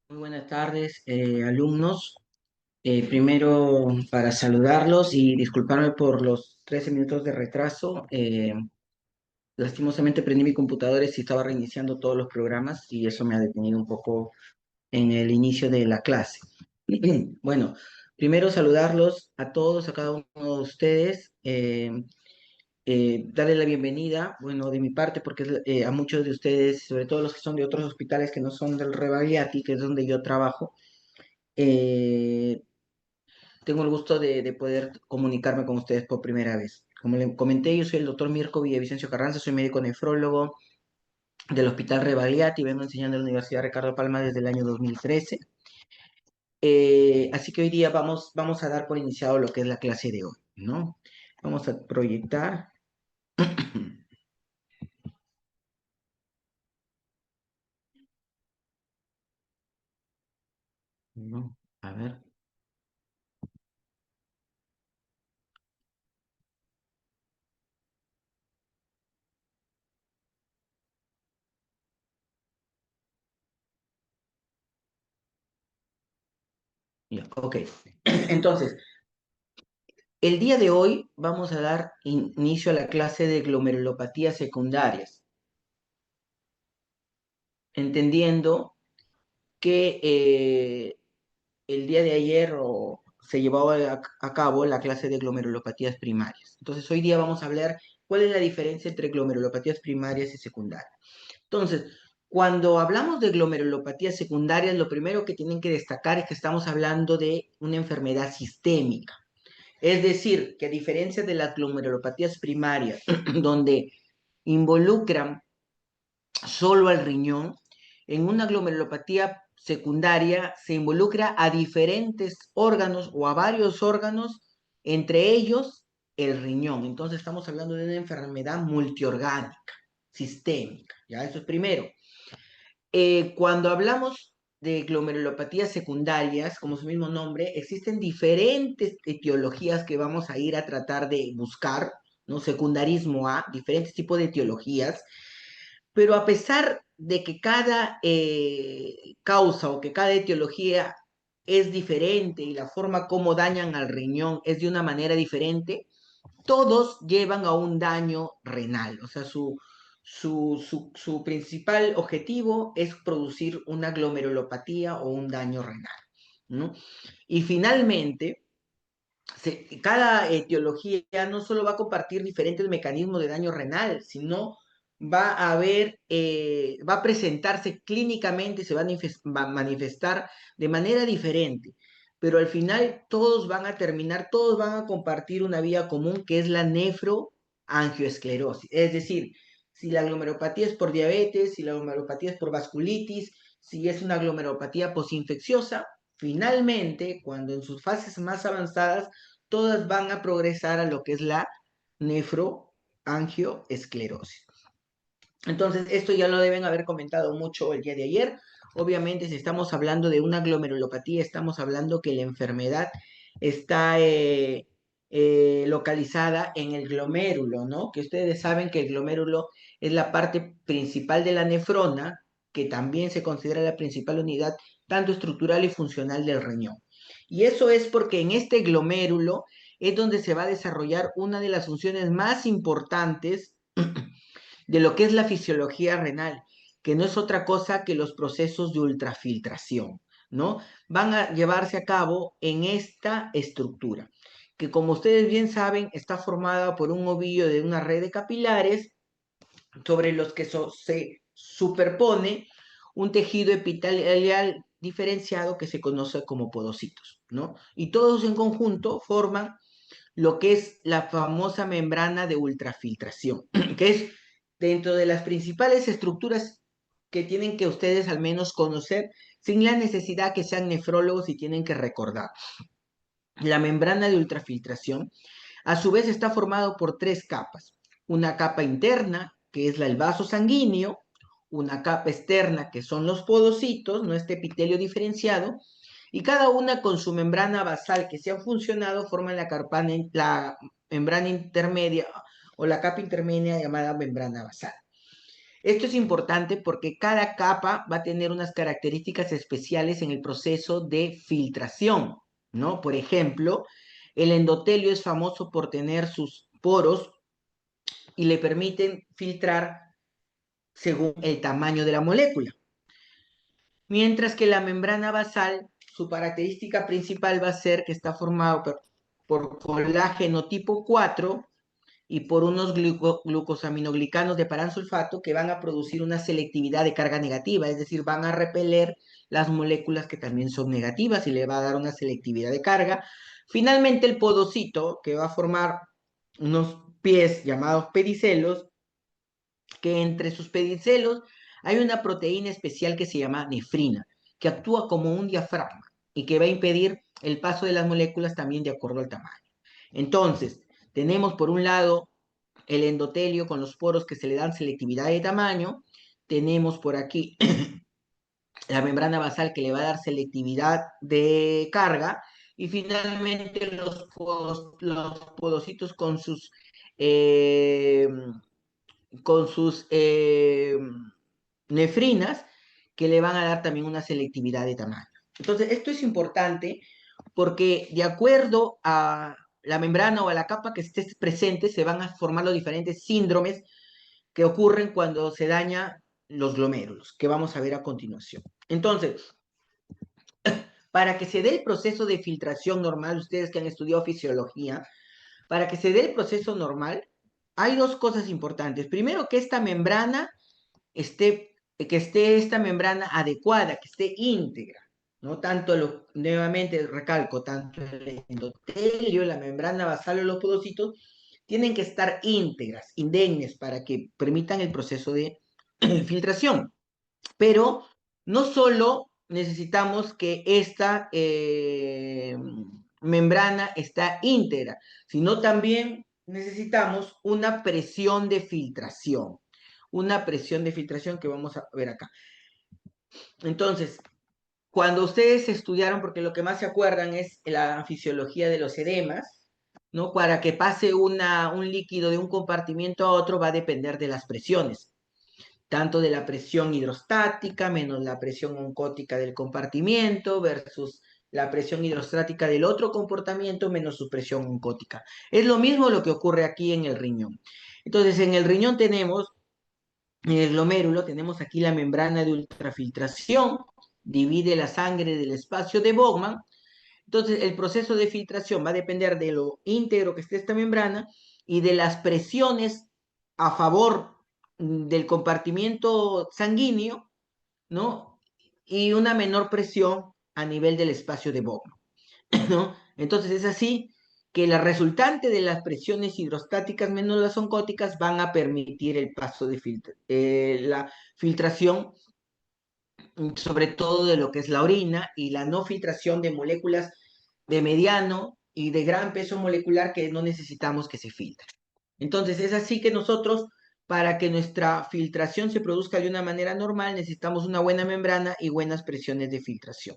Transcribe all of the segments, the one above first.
Muy buenas tardes, alumnos. Primero, para saludarlos y disculparme por los 13 minutos de retraso. Lastimosamente prendí mi computadora y estaba reiniciando todos los programas y eso me ha detenido un poco en el inicio de la clase. Bueno, primero saludarlos a todos, a cada uno de ustedes. Darle la bienvenida, bueno, de mi parte, porque a muchos de ustedes, sobre todo los que son de otros hospitales que no son del Rebagliati, que es donde yo trabajo. eh, Tengo el gusto de poder comunicarme con ustedes por primera vez. Como les comenté, yo soy el doctor Mirko Villavicencio Carranza, soy médico nefrólogo del Hospital Rebagliati, vengo enseñando en la Universidad Ricardo Palma desde el año 2013. Así que hoy día vamos a dar por iniciado lo que es la clase de hoy, ¿no? Vamos a proyectar. ¿No? A ver, ya, ok. Entonces, el día de hoy vamos a dar inicio a la clase de glomerulopatías secundarias, entendiendo que el día de ayer se llevó a cabo la clase de glomerulopatías primarias. Entonces, hoy día vamos a hablar cuál es la diferencia entre glomerulopatías primarias y secundarias. Entonces, cuando hablamos de glomerulopatías secundarias, lo primero que tienen que destacar es que estamos hablando de una enfermedad sistémica. Es decir, que a diferencia de las glomerulopatías primarias, donde involucran solo al riñón, en una glomerulopatía secundaria se involucra a diferentes órganos o a varios órganos, entre ellos el riñón. Entonces estamos hablando de una enfermedad multiorgánica, sistémica. Ya, eso es primero. Cuando hablamos de glomerulopatías secundarias, como su mismo nombre, existen diferentes etiologías que vamos a ir a tratar de buscar, ¿no? Secundarismo A, diferentes tipos de etiologías, pero a pesar de que cada causa o que cada etiología es diferente y la forma como dañan al riñón es de una manera diferente, todos llevan a un daño renal. O sea, su principal objetivo es producir una glomerulopatía o un daño renal, ¿no? Y finalmente, cada etiología no solo va a compartir diferentes mecanismos de daño renal, sino va a haber, va a presentarse clínicamente, se va a va a manifestar de manera diferente, pero al final todos van a terminar, todos van a compartir una vía común que es la nefroangioesclerosis. Es decir, si la glomerulopatía es por diabetes, si la glomerulopatía es por vasculitis, si es una glomerulopatía posinfecciosa, finalmente, cuando en sus fases más avanzadas todas van a progresar a lo que es la nefroangioesclerosis. Entonces, esto ya lo deben haber comentado mucho el día de ayer. Obviamente, si estamos hablando de una glomerulopatía, estamos hablando que la enfermedad está localizada en el glomérulo, ¿no? Que ustedes saben que el glomérulo es la parte principal de la nefrona, que también se considera la principal unidad, tanto estructural y funcional del riñón. Y eso es porque en este glomérulo es donde se va a desarrollar una de las funciones más importantes de lo que es la fisiología renal, que no es otra cosa que los procesos de ultrafiltración, ¿no? Van a llevarse a cabo en esta estructura, que como ustedes bien saben, está formada por un ovillo de una red de capilares sobre los que se superpone un tejido epitelial diferenciado que se conoce como podocitos, ¿no? Y todos en conjunto forman lo que es la famosa membrana de ultrafiltración, que es dentro de las principales estructuras que tienen que ustedes al menos conocer, sin la necesidad que sean nefrólogos y tienen que recordar. La membrana de ultrafiltración, a su vez, está formado por tres capas. Una capa interna, que es el vaso sanguíneo, una capa externa, que son los podocitos, ¿no? Este epitelio diferenciado, y cada una con su membrana basal que se han funcionado forman la membrana intermedia o la capa intermedia llamada membrana basal. Esto es importante porque cada capa va a tener unas características especiales en el proceso de filtración, ¿no? Por ejemplo, el endotelio es famoso por tener sus poros y le permiten filtrar según el tamaño de la molécula. Mientras que la membrana basal, su característica principal va a ser que está formado por colágeno tipo 4 y por unos glucosaminoglicanos de paransulfato que van a producir una selectividad de carga negativa, es decir, van a repeler las moléculas que también son negativas y le va a dar una selectividad de carga. Finalmente, el podocito, que va a formar unos pies llamados pedicelos, que entre sus pedicelos hay una proteína especial que se llama nefrina, que actúa como un diafragma y que va a impedir el paso de las moléculas también de acuerdo al tamaño. Entonces, tenemos por un lado el endotelio con los poros que se le dan selectividad de tamaño, tenemos por aquí la membrana basal que le va a dar selectividad de carga, y finalmente los podocitos eh, con sus nefrinas que le van a dar también una selectividad de tamaño. Entonces, esto es importante porque de acuerdo a la membrana o a la capa que esté presente, se van a formar los diferentes síndromes que ocurren cuando se daña los glomérulos, que vamos a ver a continuación. Entonces, para que se dé el proceso de filtración normal, ustedes que han estudiado fisiología, para que se dé el proceso normal, hay dos cosas importantes. Primero, que esta membrana que esté esta membrana adecuada, que esté íntegra, ¿no? Nuevamente recalco, tanto el endotelio, la membrana basal o los podocitos, tienen que estar íntegras, indemnes, para que permitan el proceso de filtración. Pero no solo necesitamos que esta membrana está íntegra, sino también necesitamos una presión de filtración que vamos a ver acá. Entonces, cuando ustedes estudiaron, porque lo que más se acuerdan es la fisiología de los edemas, ¿no? Para que pase un líquido de un compartimiento a otro va a depender de las presiones, tanto de la presión hidrostática menos la presión oncótica del compartimiento versus la presión hidrostática del otro comportamiento menos su presión oncótica. Es lo mismo lo que ocurre aquí en el riñón. Entonces, en el riñón tenemos, en el glomérulo, tenemos aquí la membrana de ultrafiltración, divide la sangre del espacio de Bowman. Entonces, el proceso de filtración va a depender de lo íntegro que esté esta membrana y de las presiones a favor del compartimiento sanguíneo, ¿no? Y una menor presión a nivel del espacio de Bowman, ¿no? Entonces, es así que la resultante de las presiones hidrostáticas menos las oncóticas van a permitir el paso de la filtración, sobre todo de lo que es la orina, y la no filtración de moléculas de mediano y de gran peso molecular que no necesitamos que se filtren. Entonces, es así que nosotros, para que nuestra filtración se produzca de una manera normal, necesitamos una buena membrana y buenas presiones de filtración.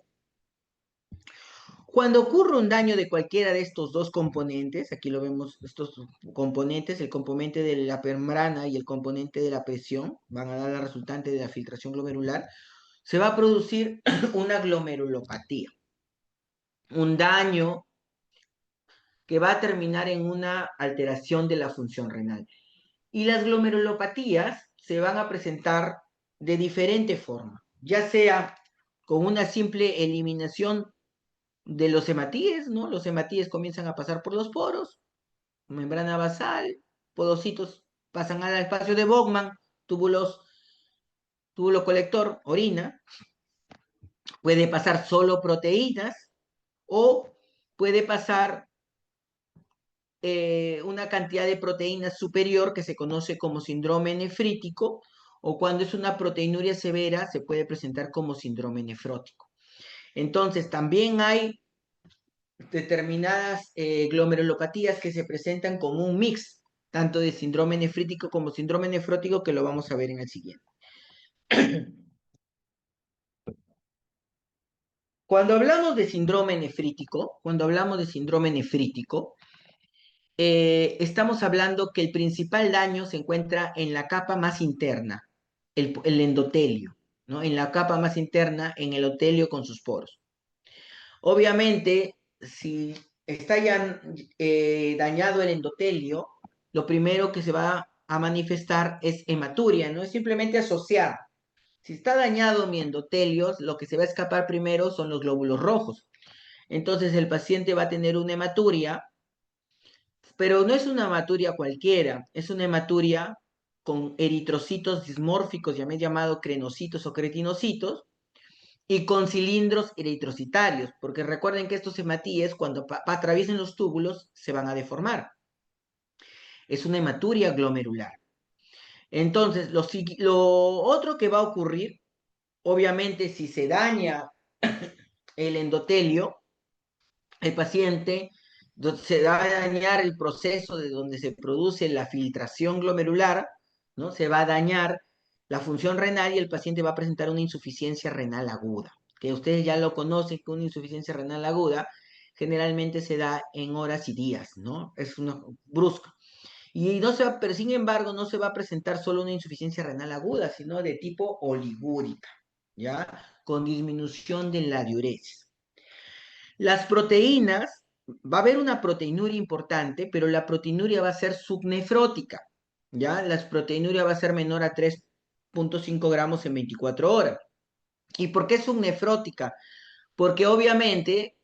Cuando ocurre un daño de cualquiera de estos dos componentes, aquí lo vemos, estos componentes, el componente de la membrana y el componente de la presión, van a dar la resultante de la filtración glomerular, se va a producir una glomerulopatía, un daño que va a terminar en una alteración de la función renal. Y las glomerulopatías se van a presentar de diferente forma, ya sea con una simple eliminación de los hematíes, ¿no? Los hematíes comienzan a pasar por los poros, membrana basal, podocitos pasan al espacio de Bowman, túbulo colector, orina, puede pasar solo proteínas o puede pasar una cantidad de proteínas superior que se conoce como síndrome nefrítico, o cuando es una proteinuria severa se puede presentar como síndrome nefrótico. Entonces, también hay determinadas glomerulopatías que se presentan como un mix, tanto de síndrome nefrítico como síndrome nefrótico, que lo vamos a ver en el siguiente. Cuando hablamos de síndrome nefrítico, estamos hablando que el principal daño se encuentra en la capa más interna, el endotelio, ¿no? En la capa más interna, en el endotelio con sus poros. Obviamente, si está ya dañado el endotelio, lo primero que se va a manifestar es hematuria, no es simplemente asociar. Si está dañado mi endotelio, lo que se va a escapar primero son los glóbulos rojos. Entonces el paciente va a tener una hematuria, pero no es una hematuria cualquiera, es una hematuria con eritrocitos dismórficos, ya me he llamado crenocitos o cretinocitos, y con cilindros eritrocitarios, porque recuerden que estos hematíes, cuando atraviesen los túbulos, se van a deformar. Es una hematuria glomerular. Entonces, lo otro que va a ocurrir, obviamente, si se daña el endotelio, el paciente se va a dañar el proceso de donde se produce la filtración glomerular, ¿no? Se va a dañar la función renal y el paciente va a presentar una insuficiencia renal aguda, que ustedes ya lo conocen, que una insuficiencia renal aguda generalmente se da en horas y días, ¿no? Es una brusca. Y no se va, pero sin embargo no se va a presentar solo una insuficiencia renal aguda, sino de tipo oligúrica, ¿ya? Con disminución de la diuresis. Las proteínas, va a haber una proteinuria importante, pero la proteinuria va a ser subnefrótica, ¿ya? La proteinuria va a ser menor a 3,5 gramos en 24 horas. ¿Y por qué es subnefrótica? Porque obviamente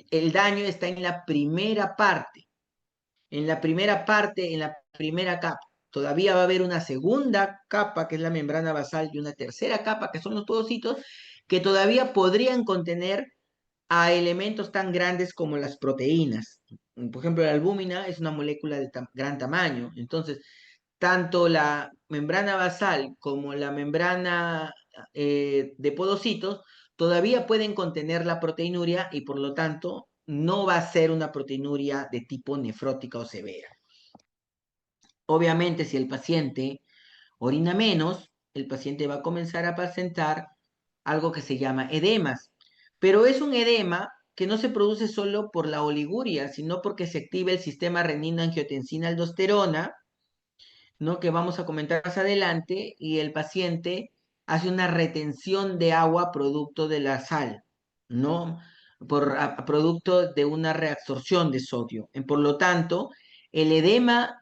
el daño está en la primera parte, en la primera capa. Todavía va a haber una segunda capa, que es la membrana basal, y una tercera capa, que son los podocitos, que todavía podrían contener a elementos tan grandes como las proteínas. Por ejemplo, la albúmina es una molécula de gran tamaño. Entonces, tanto la membrana basal como la membrana de podocitos todavía pueden contener la proteinuria y por lo tanto no va a ser una proteinuria de tipo nefrótica o severa. Obviamente, si el paciente orina menos, el paciente va a comenzar a presentar algo que se llama edemas, pero es un edema que no se produce solo por la oliguria, sino porque se activa el sistema renina-angiotensina-aldosterona, ¿no? Que vamos a comentar más adelante, y el paciente hace una retención de agua producto de la sal, ¿no? Producto de una reabsorción de sodio. Por lo tanto, el edema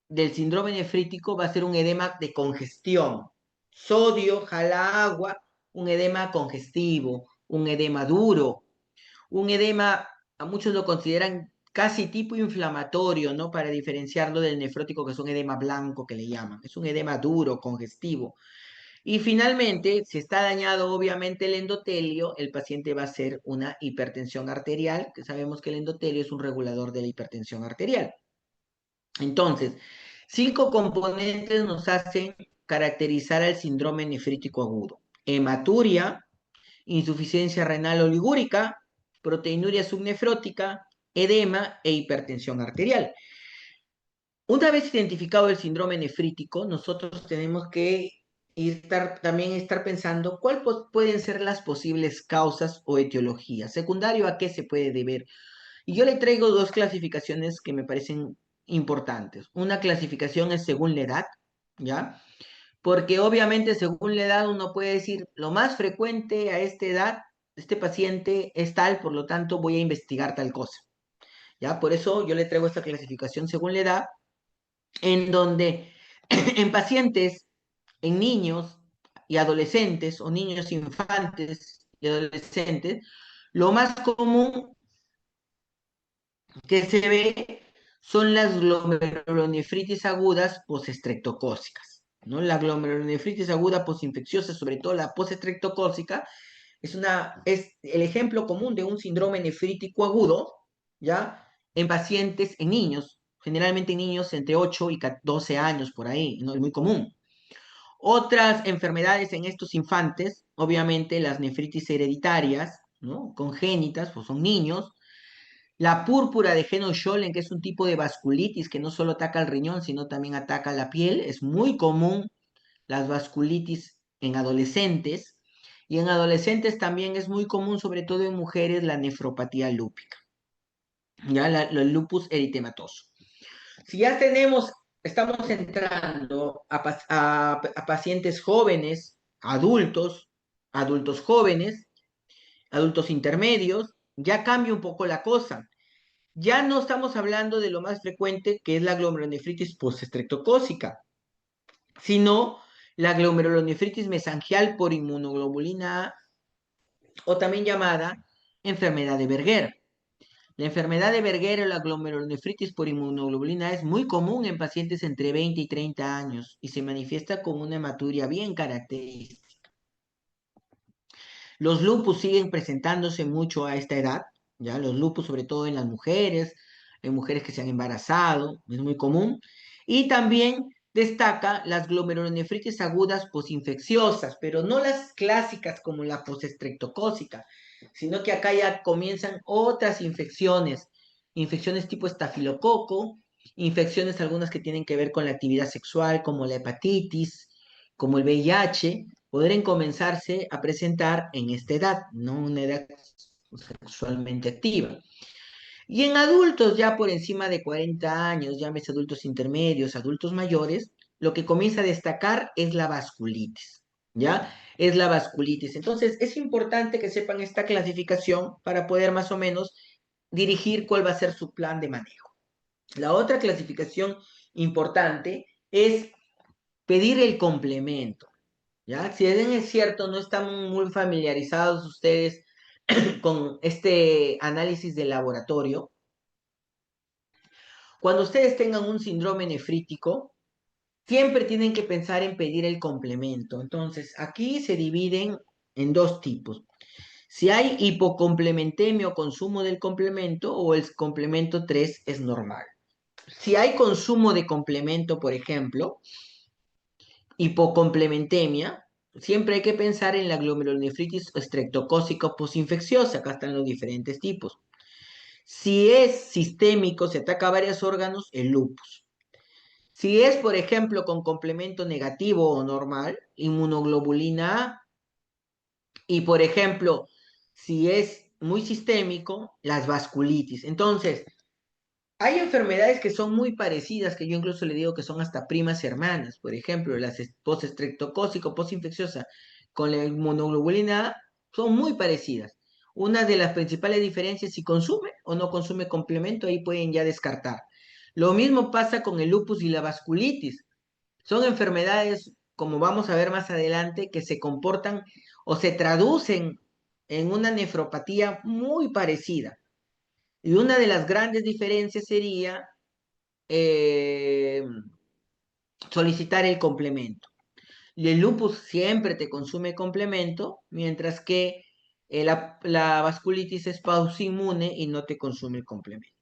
del síndrome nefrítico va a ser un edema de congestión. Sodio jala agua, un edema congestivo, un edema duro, un edema, a muchos lo consideran casi tipo inflamatorio, ¿no? Para diferenciarlo del nefrótico, que es un edema blanco que le llaman. Es un edema duro, congestivo. Y finalmente, si está dañado obviamente el endotelio, el paciente va a hacer una hipertensión arterial, que sabemos que el endotelio es un regulador de la hipertensión arterial. Entonces, 5 componentes nos hacen caracterizar al síndrome nefrítico agudo: hematuria, insuficiencia renal oligúrica, proteinuria subnefrótica, edema e hipertensión arterial. Una vez identificado el síndrome nefrítico, nosotros tenemos que también estar pensando cuáles pueden ser las posibles causas o etiologías. Secundario, ¿a qué se puede deber? Y yo le traigo 2 clasificaciones que me parecen importantes. Una clasificación es según la edad, ¿ya? Porque obviamente según la edad uno puede decir, lo más frecuente a esta edad, este paciente es tal, por lo tanto voy a investigar tal cosa. ¿Ya? Por eso yo le traigo esta clasificación según la edad, en donde en pacientes, en niños y adolescentes, o niños infantes y adolescentes, lo más común que se ve son las glomerulonefritis agudas postestreptocócicas, ¿no? La glomerulonefritis aguda postinfecciosa, sobre todo la postestreptocócica, es el ejemplo común de un síndrome nefrítico agudo, ¿ya? En pacientes, en niños, generalmente en niños entre 8 y 12 años por ahí, ¿no? Es muy común. Otras enfermedades en estos infantes, obviamente las nefritis hereditarias, ¿no? Congénitas, pues son niños. La púrpura de Heno-Schollen, que es un tipo de vasculitis que no solo ataca el riñón, sino también ataca la piel. Es muy común las vasculitis en adolescentes. Y en adolescentes también es muy común, sobre todo en mujeres, la nefropatía lúpica, ya el lupus eritematoso. Si ya tenemos estamos entrando a pacientes jóvenes, adultos, adultos jóvenes, adultos intermedios, ya cambia un poco la cosa. Ya no estamos hablando de lo más frecuente, que es la glomerulonefritis postestreptocócica, sino la glomerulonefritis mesangial por inmunoglobulina A, o también llamada enfermedad de Berger. La enfermedad de Berger o la glomerulonefritis por inmunoglobulina A es muy común en pacientes entre 20 y 30 años y se manifiesta con una hematuria bien característica. Los lupus siguen presentándose mucho a esta edad, ¿ya? Los lupus, sobre todo en mujeres que se han embarazado, es muy común. Y también destaca las glomerulonefritis agudas posinfecciosas, pero no las clásicas como la postestreptocócica, sino que acá ya comienzan otras infecciones, infecciones tipo estafilococo, infecciones algunas que tienen que ver con la actividad sexual, como la hepatitis, como el VIH, podrán comenzarse a presentar en esta edad, no una edad sexualmente activa. Y en adultos ya por encima de 40 años, llámese adultos intermedios, adultos mayores, lo que comienza a destacar es la vasculitis, ¿ya? Es la vasculitis. Entonces, es importante que sepan esta clasificación para poder más o menos dirigir cuál va a ser su plan de manejo. La otra clasificación importante es pedir el complemento. ¿Ya? Si bien es cierto, no están muy familiarizados ustedes con este análisis de laboratorio, cuando ustedes tengan un síndrome nefrítico, siempre tienen que pensar en pedir el complemento. Entonces, aquí se dividen en dos tipos. Si hay hipocomplementemia o consumo del complemento, o el complemento 3 es normal. Si hay consumo de complemento, por ejemplo, hipocomplementemia, siempre hay que pensar en la glomerulonefritis estreptocócica posinfecciosa. Acá están los diferentes tipos. Si es sistémico, se ataca a varios órganos, el lupus. Si es, por ejemplo, con complemento negativo o normal, inmunoglobulina A. Y, por ejemplo, si es muy sistémico, las vasculitis. Entonces, hay enfermedades que son muy parecidas, que yo incluso le digo que son hasta primas hermanas. Por ejemplo, la postestreptocócica o postinfecciosa con la inmunoglobulina A son muy parecidas. Una de las principales diferencias es si consume o no consume complemento, ahí pueden ya descartar. Lo mismo pasa con el lupus y la vasculitis. Son enfermedades, como vamos a ver más adelante, que se comportan o se traducen en una nefropatía muy parecida. Y una de las grandes diferencias sería eh, solicitar el complemento. Y el lupus siempre te consume complemento, mientras que la vasculitis es pausinmune y no te consume el complemento.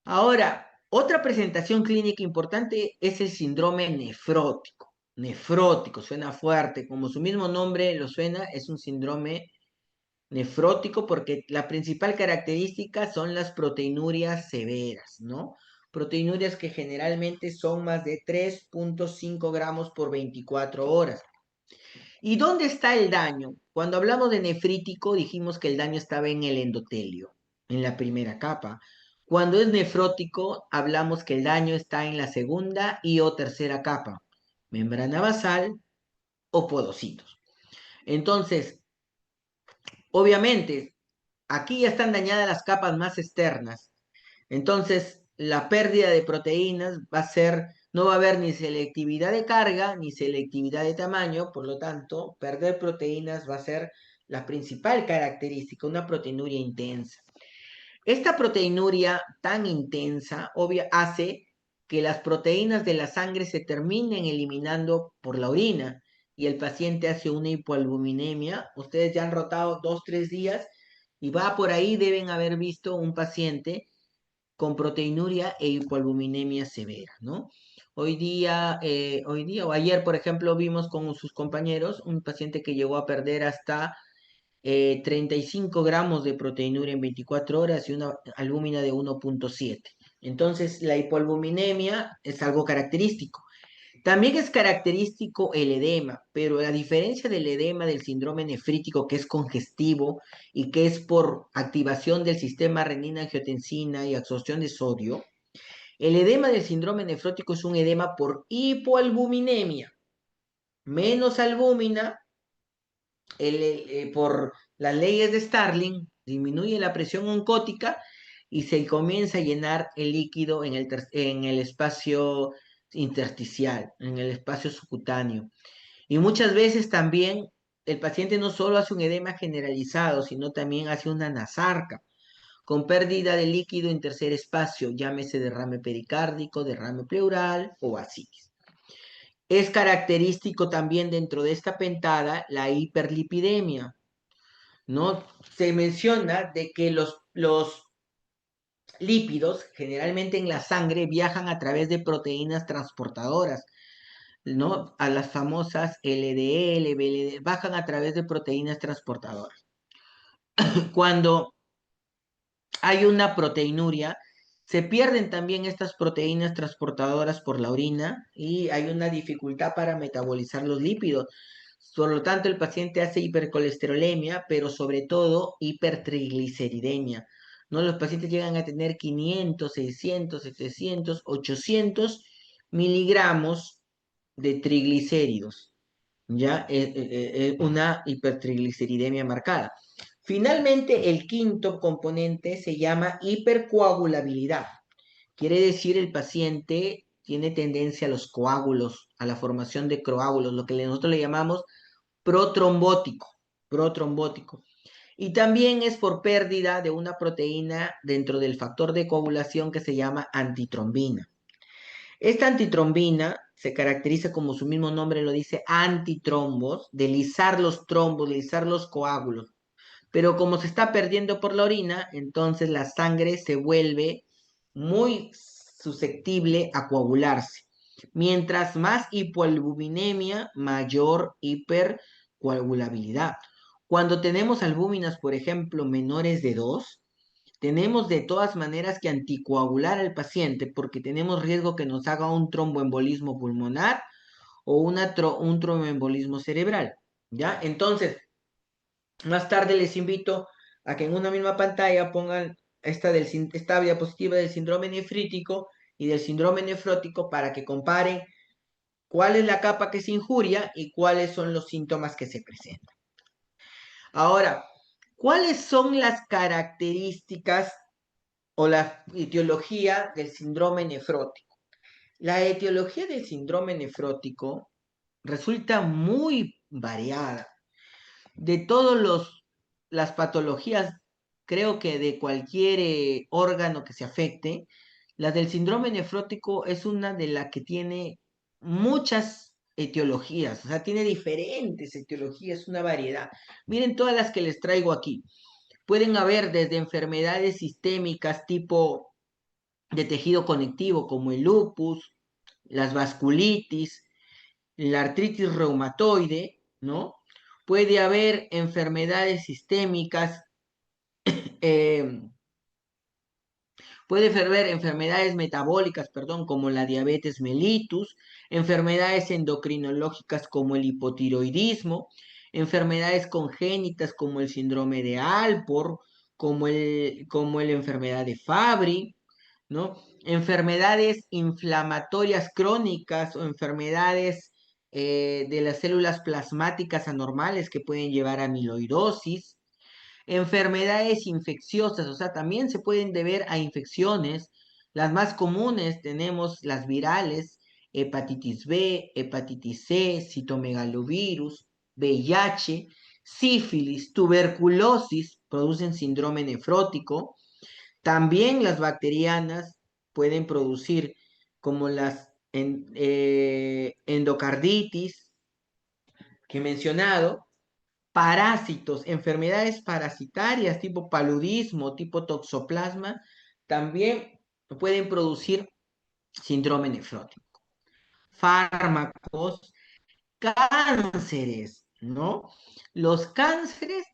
Ahora, otra presentación clínica importante es el síndrome nefrótico. Nefrótico, suena fuerte, como su mismo nombre lo suena, es un síndrome nefrótico porque la principal característica son las proteinurias severas, ¿no? Proteinurias que generalmente son más de 3,5 gramos por 24 horas. ¿Y dónde está el daño? Cuando hablamos de nefrítico dijimos que el daño estaba en el endotelio, en la primera capa. Cuando es nefrótico hablamos que el daño está en la segunda y o tercera capa, membrana basal o podocitos. Entonces, obviamente, aquí ya están dañadas las capas más externas. Entonces, la pérdida de proteínas va a ser, no va a haber ni selectividad de carga ni selectividad de tamaño, por lo tanto, perder proteínas va a ser la principal característica, una proteinuria intensa. Esta proteinuria tan intensa hace que las proteínas de la sangre se terminen eliminando por la orina y el paciente hace una hipoalbuminemia. Ustedes ya han rotado 2, 3 días y va por ahí, deben haber visto un paciente con proteinuria e hipoalbuminemia severa, ¿no? Hoy día o ayer, por ejemplo, vimos con sus compañeros un paciente que llegó a perder hasta 35 gramos de proteinuria en 24 horas y una albúmina de 1,7. Entonces, la hipoalbuminemia es algo característico. También es característico el edema, pero la diferencia del edema del síndrome nefrítico, que es congestivo y que es por activación del sistema renina-angiotensina y absorción de sodio, El edema del síndrome nefrótico es un edema por hipoalbuminemia. Menos albúmina, por las leyes de Starling, disminuye la presión oncótica y se comienza a llenar el líquido en el espacio intersticial, en el espacio subcutáneo. Y muchas veces también el paciente no solo hace un edema generalizado, sino también hace una nasarca, con pérdida de líquido en tercer espacio, llámese derrame pericárdico, derrame pleural o ascitis. Es característico también dentro de esta pentada la hiperlipidemia, ¿no? Se menciona de que los lípidos, generalmente en la sangre, viajan a través de proteínas transportadoras, ¿no? A las famosas LDL, BLD, bajan a través de proteínas transportadoras. Cuando hay una proteinuria, se pierden también estas proteínas transportadoras por la orina y hay una dificultad para metabolizar los lípidos. Por lo tanto, el paciente hace hipercolesterolemia, pero sobre todo hipertrigliceridemia. ¿No? Los pacientes llegan a tener 500, 600, 700, 800 miligramos de triglicéridos. ¿Ya? Una hipertrigliceridemia marcada. Finalmente, el quinto componente se llama hipercoagulabilidad. Quiere decir el paciente tiene tendencia a los coágulos, a la formación de coágulos, lo que nosotros le llamamos protrombótico, protrombótico. Y también es por pérdida de una proteína dentro del factor de coagulación que se llama antitrombina. Esta antitrombina se caracteriza, como su mismo nombre lo dice, antitrombos, de lisar los trombos, lisar los coágulos. Pero como se está perdiendo por la orina, entonces la sangre se vuelve muy susceptible a coagularse. Mientras más hipoalbuminemia, mayor hipercoagulabilidad. Cuando tenemos albúminas, por ejemplo, menores de 2, tenemos de todas maneras que anticoagular al paciente porque tenemos riesgo que nos haga un tromboembolismo pulmonar o un tromboembolismo cerebral. ¿Ya? Entonces, más tarde les invito a que en una misma pantalla pongan esta diapositiva del síndrome nefrítico y del síndrome nefrótico para que comparen cuál es la capa que se injuria y cuáles son los síntomas que se presentan. Ahora, ¿cuáles son las características o la etiología del síndrome nefrótico? La etiología del síndrome nefrótico resulta muy variada. De todas las patologías, creo que de cualquier órgano que se afecte, la del síndrome nefrótico es una de las que tiene muchas etiologías, o sea, tiene diferentes etiologías, una variedad. Miren todas las que les traigo aquí. Pueden haber desde enfermedades sistémicas tipo de tejido conectivo, como el lupus, las vasculitis, la artritis reumatoide, ¿no? Puede haber enfermedades sistémicas, eh, puede haber enfermedades metabólicas, perdón, como la diabetes mellitus, enfermedades endocrinológicas como el hipotiroidismo, enfermedades congénitas como el síndrome de Alport, como la enfermedad de Fabry, ¿no? Enfermedades inflamatorias crónicas o enfermedades de las células plasmáticas anormales que pueden llevar a amiloidosis, enfermedades infecciosas, o sea, también se pueden deber a infecciones. Las más comunes tenemos las virales, hepatitis B, hepatitis C, citomegalovirus, VIH, sífilis, tuberculosis, producen síndrome nefrótico. También las bacterianas pueden producir como las endocarditis que he mencionado, parásitos, enfermedades parasitarias tipo paludismo, tipo toxoplasma, también pueden producir síndrome nefrótico. Fármacos, cánceres, ¿no? Los cánceres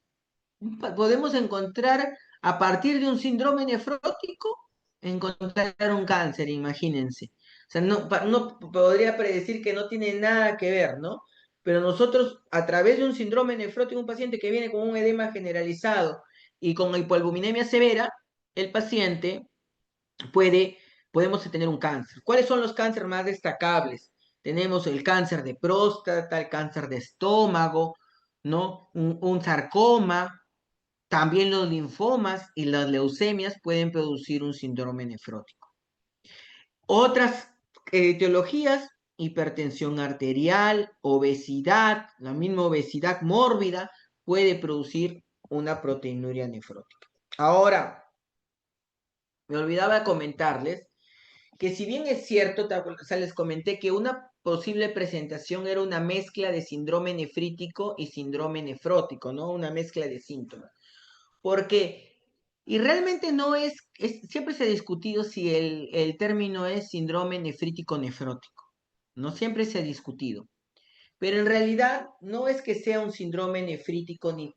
podemos encontrar a partir de un síndrome nefrótico, encontrar un cáncer, imagínense. O sea, no podría predecir que no tiene nada que ver, ¿no? Pero nosotros, a través de un síndrome nefrótico, un paciente que viene con un edema generalizado y con hipoalbuminemia severa, el paciente puede podemos tener un cáncer. ¿Cuáles son los cánceres más destacables? Tenemos el cáncer de próstata, el cáncer de estómago, ¿no? Un sarcoma, también los linfomas y las leucemias pueden producir un síndrome nefrótico. Otras etiologías, hipertensión arterial, obesidad, la misma obesidad mórbida puede producir una proteinuria nefrótica. Ahora, me olvidaba comentarles que si bien es cierto, o sea, les comenté que una posible presentación era una mezcla de síndrome nefrítico y síndrome nefrótico, ¿no? Una mezcla de síntomas. Porque, y realmente no siempre se ha discutido si el término es síndrome nefrítico nefrótico, no siempre se ha discutido, pero en realidad no es que sea un síndrome nefrítico ni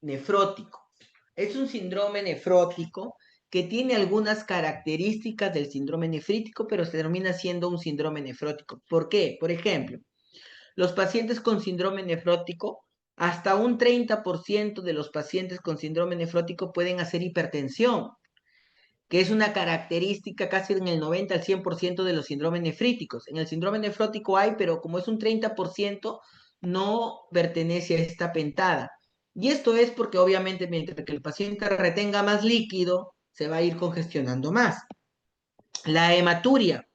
nefrótico, es un síndrome nefrótico que tiene algunas características del síndrome nefrítico, pero se termina siendo un síndrome nefrótico. ¿Por qué? Por ejemplo, los pacientes con síndrome nefrótico, hasta un 30% de los pacientes con síndrome nefrótico pueden hacer hipertensión, que es una característica casi en el 90 al 100% de los síndromes nefríticos. En el síndrome nefrótico hay, pero como es un 30%, no pertenece a esta pentada. Y esto es porque obviamente mientras que el paciente retenga más líquido, se va a ir congestionando más. La hematuria,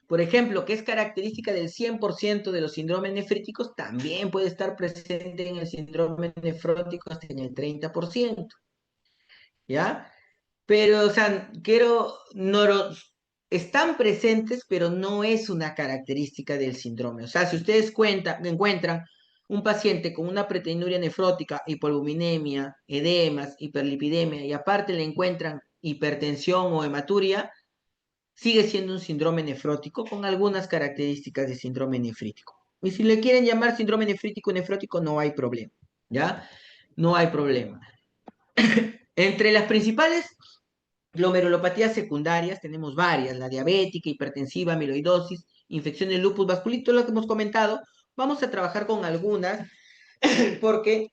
por ejemplo, que es característica del 100% de los síndromes nefríticos, también puede estar presente en el síndrome nefrótico hasta en el 30%, ¿ya? Pero, o sea, están presentes, pero no es una característica del síndrome. O sea, si ustedes encuentran un paciente con una proteinuria nefrótica, hipoliminemia, edemas, hiperlipidemia, y aparte le encuentran hipertensión o hematuria, sigue siendo un síndrome nefrótico con algunas características de síndrome nefrítico. Y si le quieren llamar síndrome nefrítico nefrótico, no hay problema, ¿ya? No hay problema. Entre las principales glomerulopatías secundarias tenemos varias, la diabética, hipertensiva, amiloidosis, infección de lupus vasculitis, lo que hemos comentado. Vamos a trabajar con algunas porque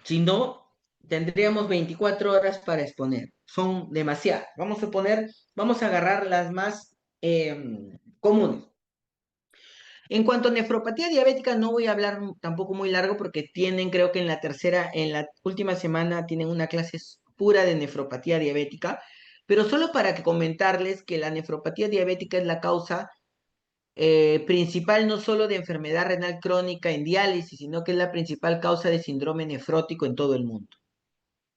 si no, tendríamos 24 horas para exponer. Son demasiadas. Vamos a agarrar las más comunes. En cuanto a nefropatía diabética, no voy a hablar tampoco muy largo porque creo que en la última semana tienen una clase pura de nefropatía diabética, pero solo para que comentarles que la nefropatía diabética es la causa principal no solo de enfermedad renal crónica en diálisis, sino que es la principal causa de síndrome nefrótico en todo el mundo.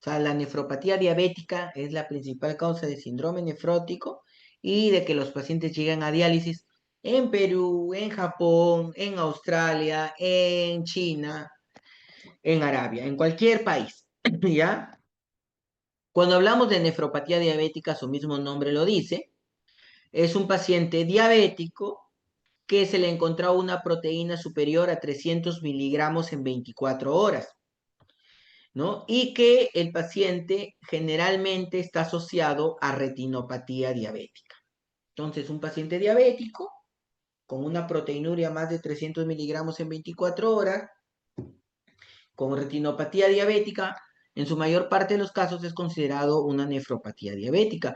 O sea, la nefropatía diabética es la principal causa de síndrome nefrótico y de que los pacientes lleguen a diálisis en Perú, en Japón, en Australia, en China, en Arabia, en cualquier país, ¿ya? Cuando hablamos de nefropatía diabética, su mismo nombre lo dice, es un paciente diabético que se le encontró una proteína superior a 300 miligramos en 24 horas. ¿No? Y que el paciente generalmente está asociado a retinopatía diabética. Entonces, un paciente diabético con una proteinuria más de 300 miligramos en 24 horas, con retinopatía diabética, en su mayor parte de los casos es considerado una nefropatía diabética.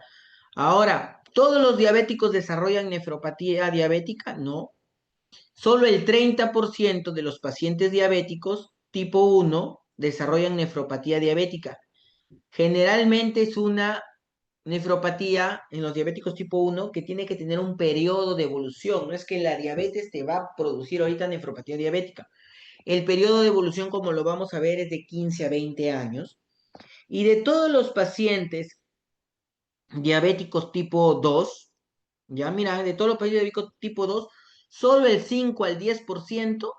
Ahora, ¿todos los diabéticos desarrollan nefropatía diabética? No. Solo el 30% de los pacientes diabéticos tipo 1 desarrollan nefropatía diabética. Generalmente es una nefropatía en los diabéticos tipo 1 que tiene que tener un periodo de evolución. No es que la diabetes te va a producir ahorita nefropatía diabética. El periodo de evolución, como lo vamos a ver, es de 15 a 20 años. Y de todos los pacientes diabéticos tipo 2, ya mira, de todos los pacientes diabéticos tipo 2, solo el 5 al 10%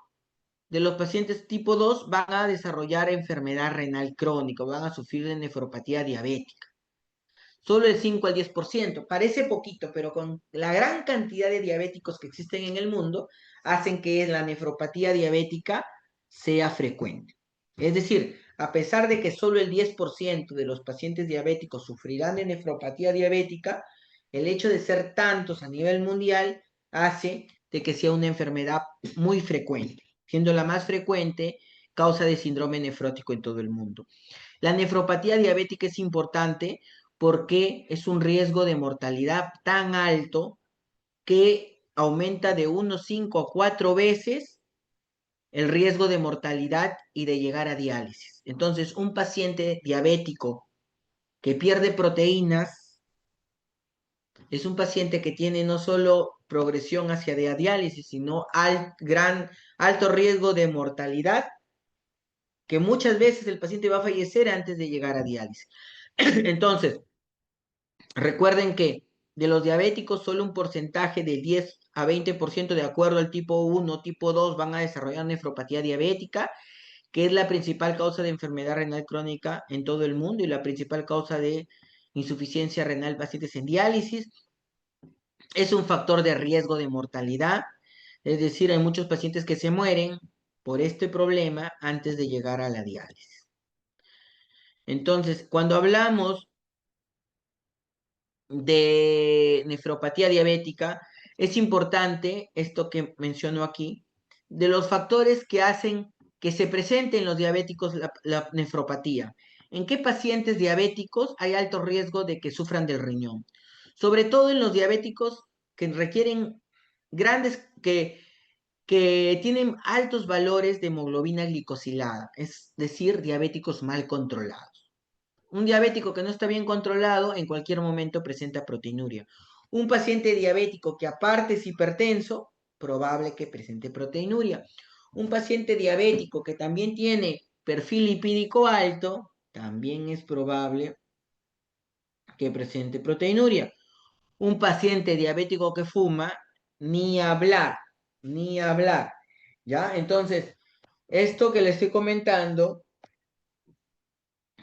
de los pacientes tipo 2 van a desarrollar enfermedad renal crónica, van a sufrir de nefropatía diabética. Solo el 5 al 10%. Parece poquito, pero con la gran cantidad de diabéticos que existen en el mundo, hacen que la nefropatía diabética sea frecuente. Es decir, a pesar de que solo el 10% de los pacientes diabéticos sufrirán de nefropatía diabética, el hecho de ser tantos a nivel mundial hace de que sea una enfermedad muy frecuente, siendo la más frecuente causa de síndrome nefrótico en todo el mundo. La nefropatía diabética es importante porque es un riesgo de mortalidad tan alto que aumenta de 1,5 a 4 veces el riesgo de mortalidad y de llegar a diálisis. Entonces, un paciente diabético que pierde proteínas es un paciente que tiene no solo progresión hacia la diálisis, sino alto riesgo de mortalidad, que muchas veces el paciente va a fallecer antes de llegar a diálisis. Entonces, recuerden que de los diabéticos, solo un porcentaje de 10 a 20% de acuerdo al tipo 1, tipo 2, van a desarrollar nefropatía diabética, que es la principal causa de enfermedad renal crónica en todo el mundo y la principal causa de insuficiencia renal en pacientes en diálisis. Es un factor de riesgo de mortalidad, es decir, hay muchos pacientes que se mueren por este problema antes de llegar a la diálisis. Entonces, cuando hablamos de nefropatía diabética, es importante esto que menciono aquí, de los factores que hacen que se presente en los diabéticos la nefropatía. ¿En qué pacientes diabéticos hay alto riesgo de que sufran del riñón? Sobre todo en los diabéticos que requieren que tienen altos valores de hemoglobina glicosilada, es decir, diabéticos mal controlados. Un diabético que no está bien controlado en cualquier momento presenta proteinuria. Un paciente diabético que aparte es hipertenso, probable que presente proteinuria. Un paciente diabético que también tiene perfil lipídico alto, también es probable que presente proteinuria. Un paciente diabético que fuma, ni hablar, ni hablar. ¿Ya? Entonces, esto que le estoy comentando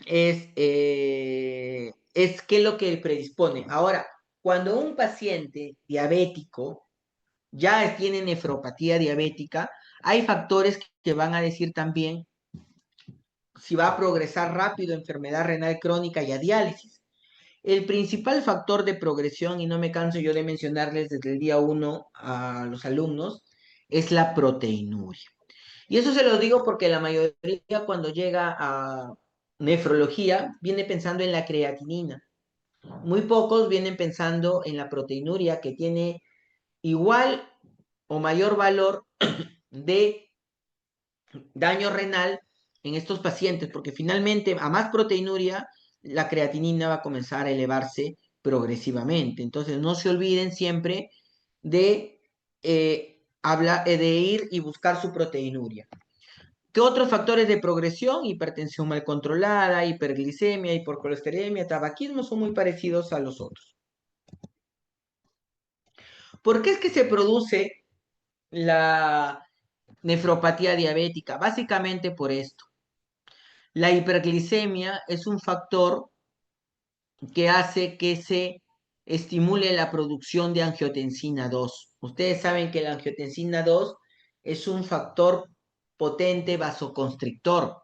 es qué es lo que predispone. Ahora, cuando un paciente diabético ya tiene nefropatía diabética, hay factores que van a decir también si va a progresar rápido enfermedad renal crónica y a diálisis. El principal factor de progresión, y no me canso yo de mencionarles desde el día 1 a los alumnos, es la proteinuria. Y eso se lo digo porque la mayoría cuando llega a nefrología viene pensando en la creatinina. Muy pocos vienen pensando en la proteinuria, que tiene igual o mayor valor de daño renal en estos pacientes, porque finalmente a más proteinuria, la creatinina va a comenzar a elevarse progresivamente. Entonces no se olviden siempre de, de ir y buscar su proteinuria. ¿Qué otros factores de progresión? Hipertensión mal controlada, hiperglicemia, hipercolesterolemia, tabaquismo son muy parecidos a los otros. ¿Por qué es que se produce la nefropatía diabética? Básicamente por esto. La hiperglicemia es un factor que hace que se estimule la producción de angiotensina 2. Ustedes saben que la angiotensina 2 es un factor potente vasoconstrictor.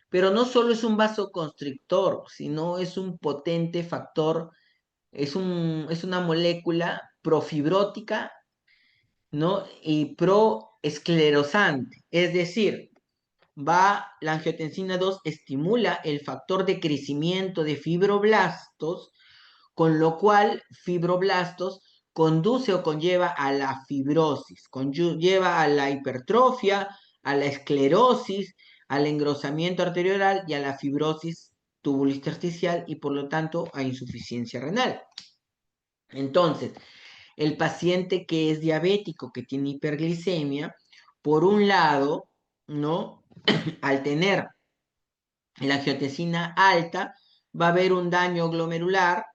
Pero no solo es un vasoconstrictor, sino es un potente factor, es una molécula profibrótica, ¿no? Y proesclerosante. Es decir, la angiotensina 2 estimula el factor de crecimiento de fibroblastos, con lo cual fibroblastos conduce o conlleva a la fibrosis, conlleva a la hipertrofia, a la esclerosis, al engrosamiento arterial y a la fibrosis tubulointersticial y por lo tanto a insuficiencia renal. Entonces, el paciente que es diabético, que tiene hiperglicemia, por un lado, ¿no? Al tener la angiotensina alta, va a haber un daño glomerular,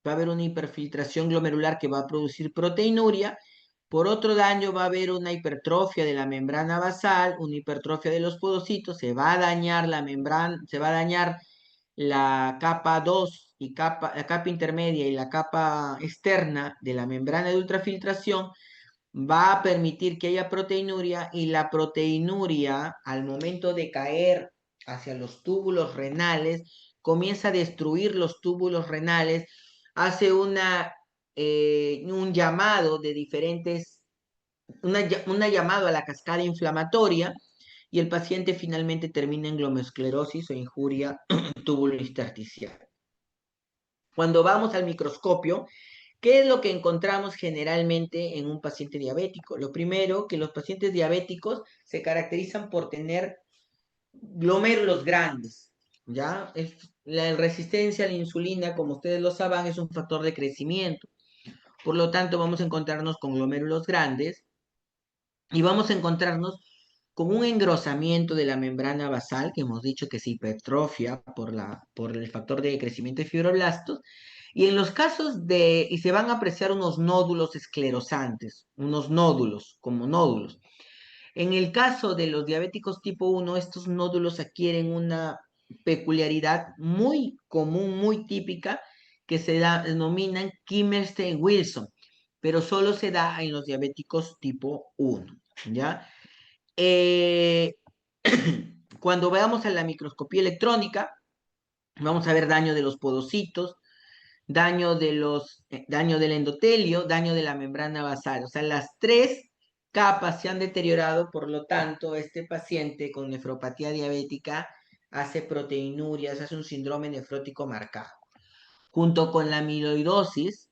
va a haber una hiperfiltración glomerular que va a producir proteinuria. Por otro daño va a haber una hipertrofia de la membrana basal, una hipertrofia de los podocitos, se va a dañar la membrana, se va a dañar la capa 2 y la capa intermedia y la capa externa de la membrana de ultrafiltración, va a permitir que haya proteinuria y la proteinuria al momento de caer hacia los túbulos renales comienza a destruir los túbulos renales, hace un llamado de diferentes, una llamado a la cascada inflamatoria y el paciente finalmente termina en glomerulosclerosis o injuria tubulointersticial. Cuando vamos al microscopio, ¿qué es lo que encontramos generalmente en un paciente diabético? Lo primero, que los pacientes diabéticos se caracterizan por tener glomérulos grandes, ¿ya? La resistencia a la insulina, como ustedes lo saben, es un factor de crecimiento. Por lo tanto, vamos a encontrarnos con glomérulos grandes y vamos a encontrarnos con un engrosamiento de la membrana basal, que hemos dicho que se hipertrofia por el factor de crecimiento de fibroblastos, y en los casos y se van a apreciar unos nódulos esclerosantes, unos nódulos, como nódulos. En el caso de los diabéticos tipo 1, estos nódulos adquieren una peculiaridad muy común, muy típica, que denominan Kimmerer-Wilson, pero solo se da en los diabéticos tipo 1, ¿ya? Eh, Cuando veamos a la microscopía electrónica, vamos a ver daño de los podocitos, daño del endotelio, daño de la membrana basal. O sea, las tres capas se han deteriorado, por lo tanto, este paciente con nefropatía diabética hace proteinurias, hace un síndrome nefrótico marcado. Junto con la amiloidosis,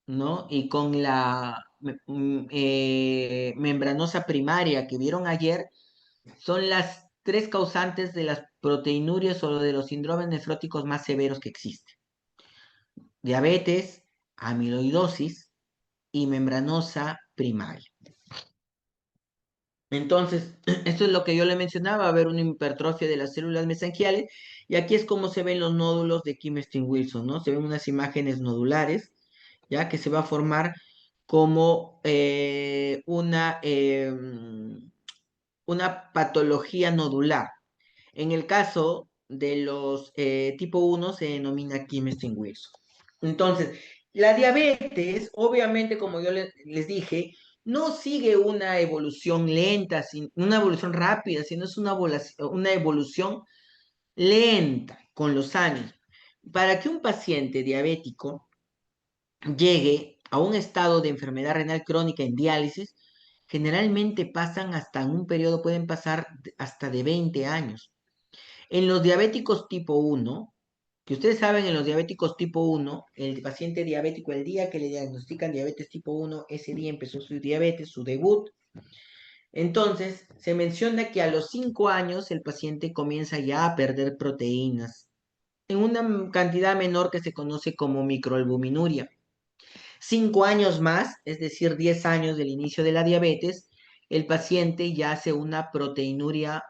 ¿no? Y con la membranosa primaria que vieron ayer, son las tres causantes de las proteinurias o de los síndromes nefróticos más severos que existen. Diabetes, amiloidosis y membranosa primaria. Entonces, esto es lo que yo le mencionaba, va a haber una hipertrofia de las células mesangiales, y aquí es como se ven los nódulos de Kimmerer-Wilson, ¿no? Se ven unas imágenes nodulares, ya que se va a formar como una patología nodular. En el caso de los tipo 1 se denomina Kimmerer-Wilson. Entonces, la diabetes, obviamente, como yo les dije, no sigue una evolución lenta, una evolución rápida, sino es una evolución lenta con los años. Para que un paciente diabético llegue a un estado de enfermedad renal crónica en diálisis, generalmente pasan hasta en un periodo, pueden pasar hasta de 20 años. En los diabéticos tipo 1, que ustedes saben, en los diabéticos tipo 1, el paciente diabético, el día que le diagnostican diabetes tipo 1, ese día empezó su diabetes, su debut. Entonces, se menciona que a los 5 años el paciente comienza ya a perder proteínas en una cantidad menor que se conoce como microalbuminuria. 5 años más, es decir, 10 años del inicio de la diabetes, el paciente ya hace una proteinuria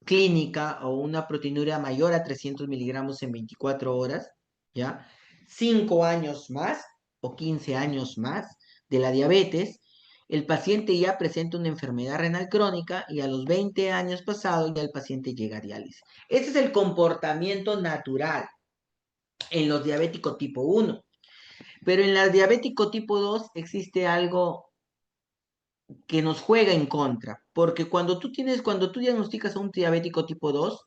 clínica o una proteinuria mayor a 300 miligramos en 24 horas, ¿ya? 5 años más o 15 años más de la diabetes, el paciente ya presenta una enfermedad renal crónica y a los 20 años pasados ya el paciente llega a diálisis. Ese es el comportamiento natural en los diabéticos tipo 1. Pero en la diabético tipo 2 existe algo que nos juega en contra, porque cuando tú diagnosticas a un diabético tipo 2,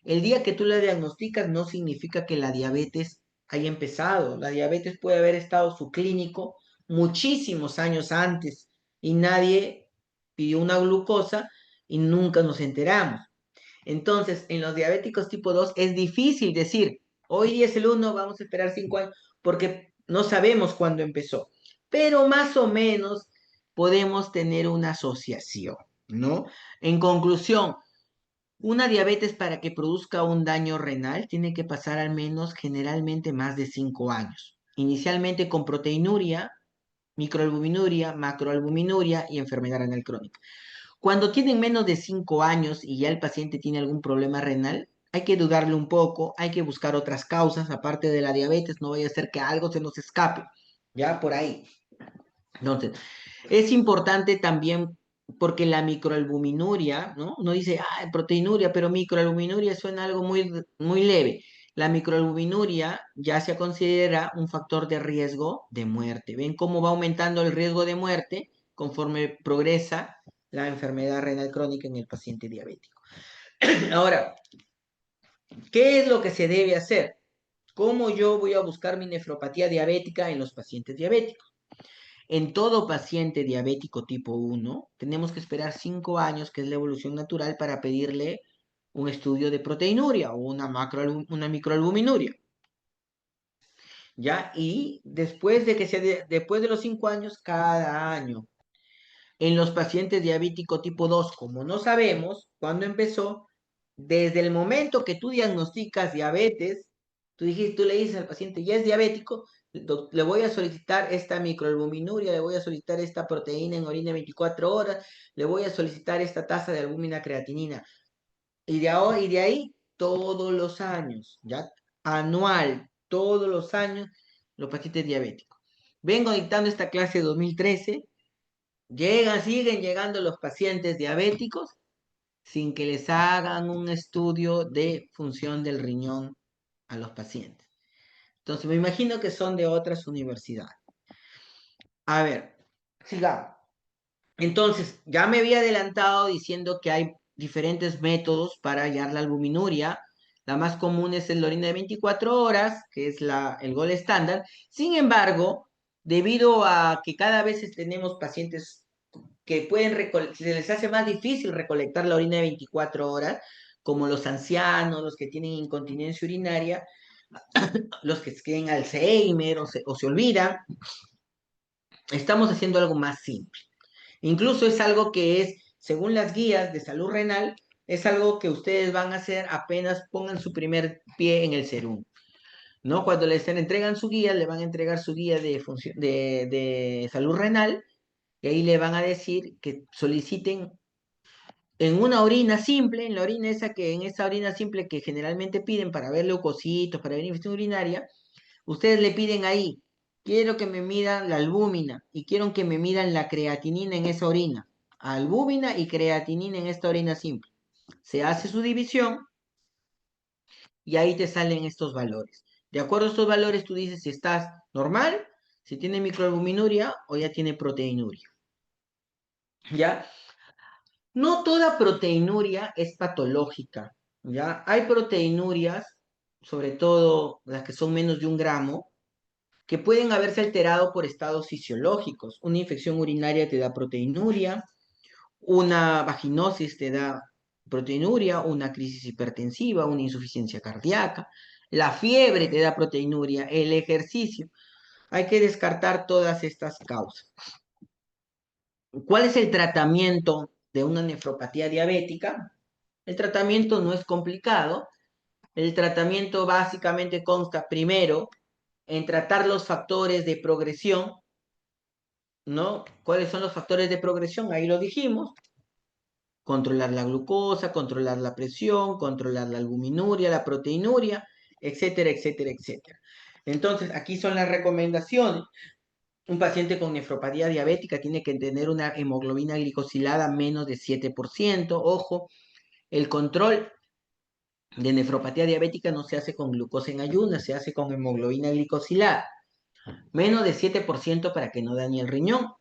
el día que tú la diagnosticas no significa que la diabetes haya empezado. La diabetes puede haber estado su clínico muchísimos años antes y nadie pidió una glucosa y nunca nos enteramos. Entonces, en los diabéticos tipo 2 es difícil decir, hoy día es el 1, vamos a esperar 5 años, porque no sabemos cuándo empezó. Pero más o menos podemos tener una asociación, ¿no? En conclusión, una diabetes para que produzca un daño renal tiene que pasar al menos generalmente más de 5 años. Inicialmente con proteinuria, microalbuminuria, macroalbuminuria y enfermedad renal crónica. Cuando tienen menos de 5 años y ya el paciente tiene algún problema renal, hay que dudarle un poco, hay que buscar otras causas, aparte de la diabetes, no vaya a ser que algo se nos escape, ya por ahí. Entonces, es importante también porque la microalbuminuria, ¿no? Uno dice, ah, proteinuria, pero microalbuminuria suena algo muy, muy leve. La microalbuminuria ya se considera un factor de riesgo de muerte. ¿Ven cómo va aumentando el riesgo de muerte conforme progresa la enfermedad renal crónica en el paciente diabético? Ahora, ¿qué es lo que se debe hacer? ¿Cómo yo voy a buscar mi nefropatía diabética en los pacientes diabéticos? En todo paciente diabético tipo 1, tenemos que esperar 5 años, que es la evolución natural, para pedirle un estudio de proteinuria o una microalbuminuria. ¿ya? Y después de después de los 5 años, cada año. En los pacientes diabéticos tipo 2, como no sabemos cuándo empezó, desde el momento que tú diagnosticas diabetes, tú le dices al paciente, ya es diabético, le voy a solicitar esta microalbuminuria, le voy a solicitar esta proteína en orina 24 horas, le voy a solicitar esta tasa de albúmina creatinina. Y de ahí, todos los años, ya anual, todos los años, los pacientes diabéticos. Vengo dictando esta clase 2013. Siguen llegando los pacientes diabéticos sin que les hagan un estudio de función del riñón a los pacientes. Entonces, me imagino que son de otras universidades. A ver, sigamos. Entonces, ya me había adelantado diciendo que hay diferentes métodos para hallar la albuminuria. La más común es el orina de 24 horas, que es el gol estándar. Sin embargo, debido a que cada vez tenemos pacientes que se les hace más difícil recolectar la orina de 24 horas, como los ancianos, los que tienen incontinencia urinaria, los que tienen Alzheimer o se olvidan, estamos haciendo algo más simple. Incluso es algo que es, según las guías de salud renal, es algo que ustedes van a hacer apenas pongan su primer pie en el serum. ¿No? Cuando les entregan su guía, le van a entregar su guía de salud renal y ahí le van a decir que soliciten en una orina simple, en la orina esa en esa orina simple que generalmente piden para ver leucocitos, para ver infección urinaria, ustedes le piden ahí, quiero que me midan la albúmina y quiero que me midan la creatinina en esa orina. Albúmina y creatinina en esta orina simple. Se hace su división y ahí te salen estos valores. De acuerdo a estos valores, tú dices si estás normal, si tiene microalbuminuria o ya tiene proteinuria. ¿Ya? No toda proteinuria es patológica, ¿ya? Hay proteinurias, sobre todo las que son menos de 1 gramo, que pueden haberse alterado por estados fisiológicos. Una infección urinaria te da proteinuria, una vaginosis te da proteinuria, una crisis hipertensiva, una insuficiencia cardíaca, la fiebre te da proteinuria, el ejercicio. Hay que descartar todas estas causas. ¿Cuál es el tratamiento de una nefropatía diabética? El tratamiento no es complicado. El tratamiento básicamente consta primero en tratar los factores de progresión, ¿no? ¿Cuáles son los factores de progresión? Ahí lo dijimos. Controlar la glucosa, controlar la presión, controlar la albuminuria, la proteinuria, etcétera, etcétera, etcétera. Entonces, aquí son las recomendaciones. Un paciente con nefropatía diabética tiene que tener una hemoglobina glicosilada menos de 7%. Ojo, el control de nefropatía diabética no se hace con glucosa en ayunas, se hace con hemoglobina glicosilada. Menos de 7% para que no dañe el riñón.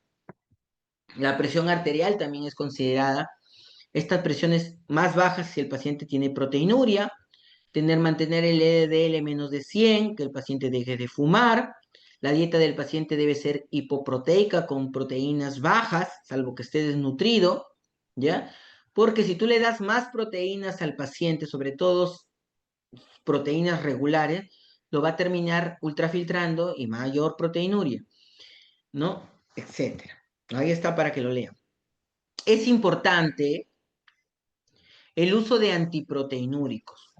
La presión arterial también es considerada. Estas presiones más bajas si el paciente tiene proteinuria, mantener el LDL menos de 100, que el paciente deje de fumar. La dieta del paciente debe ser hipoproteica con proteínas bajas, salvo que esté desnutrido, ¿ya? Porque si tú le das más proteínas al paciente, sobre todo proteínas regulares, lo va a terminar ultrafiltrando y mayor proteinuria, ¿no? Etcétera. Ahí está para que lo lean. Es importante el uso de antiproteinúricos.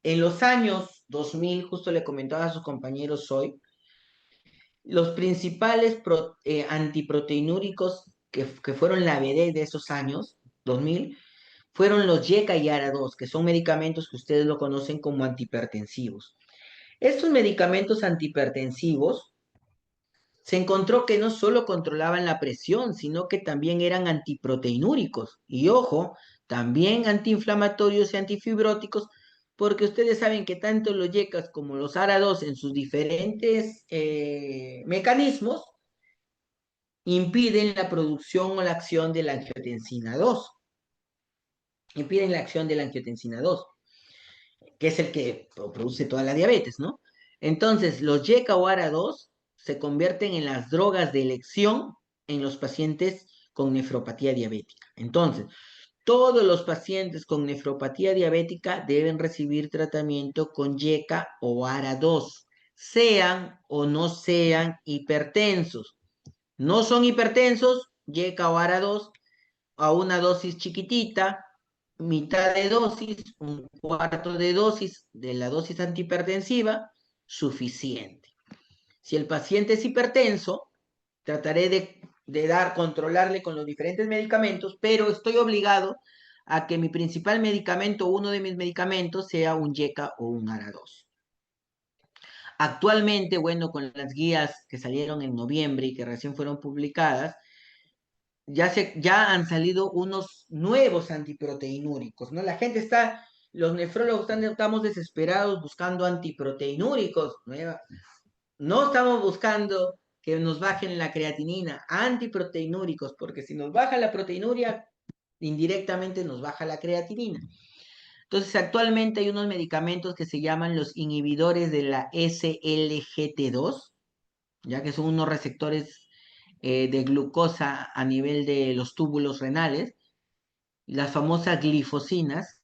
En los años 2000, justo le comentaba a sus compañeros hoy, los principales antiproteinúricos que fueron la vedette de esos años, 2000, fueron los YECA y ARA2, que son medicamentos que ustedes lo conocen como antihipertensivos. Estos medicamentos antihipertensivos se encontró que no solo controlaban la presión, sino que también eran antiproteinúricos. Y ojo, también antiinflamatorios y antifibróticos, porque ustedes saben que tanto los YECAS como los ARA2 en sus diferentes mecanismos impiden la producción o la acción de la angiotensina 2. Impiden la acción de la angiotensina 2, que es el que produce toda la diabetes, ¿no? Entonces, los YECA o ARA2 se convierten en las drogas de elección en los pacientes con nefropatía diabética. Entonces, todos los pacientes con nefropatía diabética deben recibir tratamiento con YECA o ARA2. sean o no sean hipertensos. No son hipertensos, YECA o ARA2, a una dosis chiquitita, mitad de dosis, un cuarto de dosis de la dosis antihipertensiva, suficiente. Si el paciente es hipertenso, trataré controlarle con los diferentes medicamentos, pero estoy obligado a que mi principal medicamento, uno de mis medicamentos, sea un YECA o un ARA2. Actualmente, bueno, con las guías que salieron en noviembre y que recién fueron publicadas, ya han salido unos nuevos antiproteinúricos, ¿no? La gente los nefrólogos estamos desesperados buscando antiproteinúricos, ¿no? No estamos buscando que nos bajen la creatinina, antiproteinúricos, porque si nos baja la proteinuria, indirectamente nos baja la creatinina. Entonces, actualmente hay unos medicamentos que se llaman los inhibidores de la SLGT2, ya que son unos receptores de glucosa a nivel de los túbulos renales, las famosas glifosinas,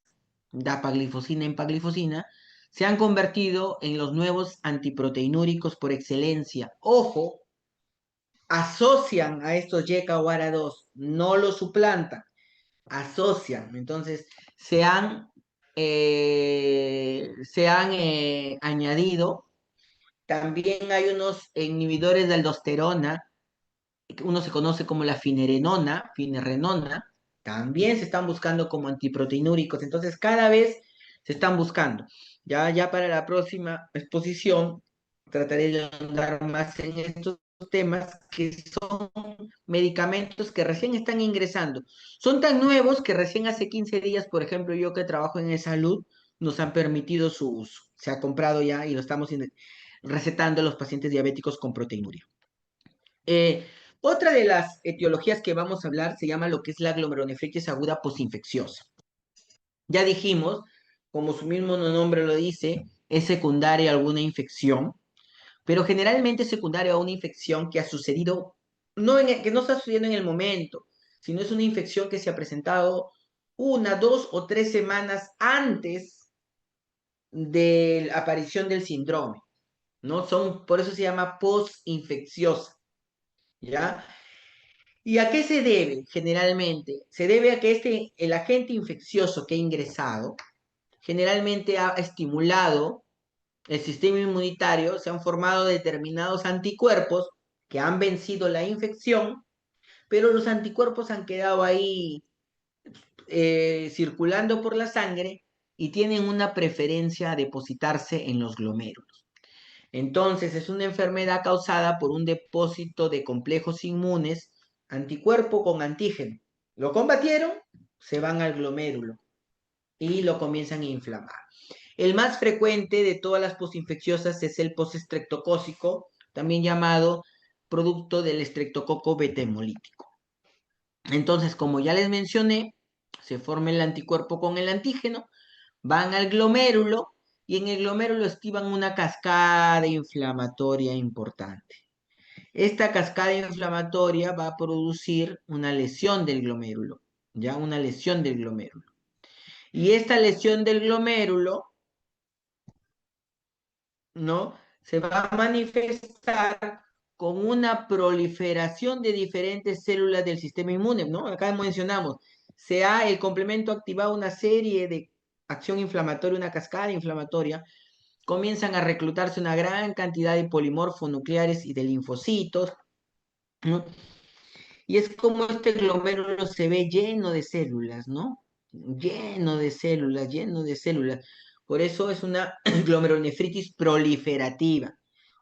dapaglifosina, empaglifosina, se han convertido en los nuevos antiproteinúricos por excelencia. Ojo, asocian a estos YECA o ARA2, no los suplantan, asocian. Entonces, se han añadido. También hay unos inhibidores de aldosterona, uno se conoce como la finerenona, también se están buscando como antiproteinúricos, entonces cada vez se están buscando. Ya para la próxima exposición trataré de andar más en estos temas que son medicamentos que recién están ingresando. Son tan nuevos que recién hace 15 días, por ejemplo, yo que trabajo en salud, nos han permitido su uso. Se ha comprado ya y lo estamos recetando a los pacientes diabéticos con proteinuria. Eh, Otra de las etiologías que vamos a hablar se llama lo que es la glomerulonefritis aguda posinfecciosa. Ya dijimos, como su mismo nombre lo dice, es secundaria a alguna infección, pero generalmente es secundaria a una infección que ha sucedido, que no está sucediendo en el momento, sino es una infección que se ha presentado 1, 2 o 3 semanas antes de la aparición del síndrome, ¿no? Por eso se llama posinfecciosa, ¿ya? ¿Y a qué se debe generalmente? Se debe a que el agente infeccioso que ha ingresado generalmente ha estimulado el sistema inmunitario, se han formado determinados anticuerpos que han vencido la infección, pero los anticuerpos han quedado ahí circulando por la sangre y tienen una preferencia a depositarse en los glomérulos. Entonces, es una enfermedad causada por un depósito de complejos inmunes, anticuerpo con antígeno. Lo combatieron, se van al glomérulo y lo comienzan a inflamar. El más frecuente de todas las posinfecciosas es el postestreptocócico, también llamado producto del estreptococo beta hemolítico. Entonces, como ya les mencioné, se forma el anticuerpo con el antígeno, van al glomérulo y en el glomérulo activan una cascada inflamatoria importante. Esta cascada inflamatoria va a producir una lesión del glomérulo, ya una lesión del glomérulo. Y esta lesión del glomérulo, ¿no? Se va a manifestar con una proliferación de diferentes células del sistema inmune, ¿no? Acá mencionamos, el complemento activado una serie de acción inflamatoria, una cascada inflamatoria, comienzan a reclutarse una gran cantidad de polimorfonucleares y de linfocitos, ¿no? Y es como este glomérulo se ve lleno de células, ¿no? Lleno de células, lleno de células. Por eso es una glomerulonefritis proliferativa,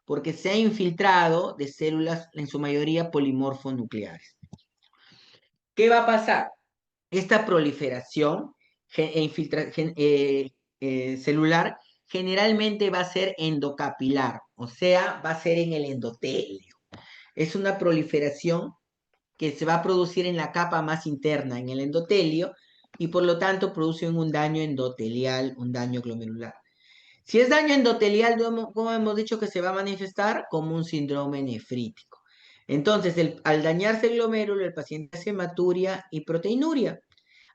porque se ha infiltrado de células, en su mayoría polimorfonucleares. ¿Qué va a pasar? Esta proliferación celular generalmente va a ser endocapilar, o sea, va a ser en el endotelio. Es una proliferación que se va a producir en la capa más interna, en el endotelio, y por lo tanto producen un daño endotelial, un daño glomerular. Si es daño endotelial, ¿cómo hemos dicho que se va a manifestar? Como un síndrome nefrítico. Entonces, al dañarse el glomérulo, el paciente hace hematuria y proteinuria.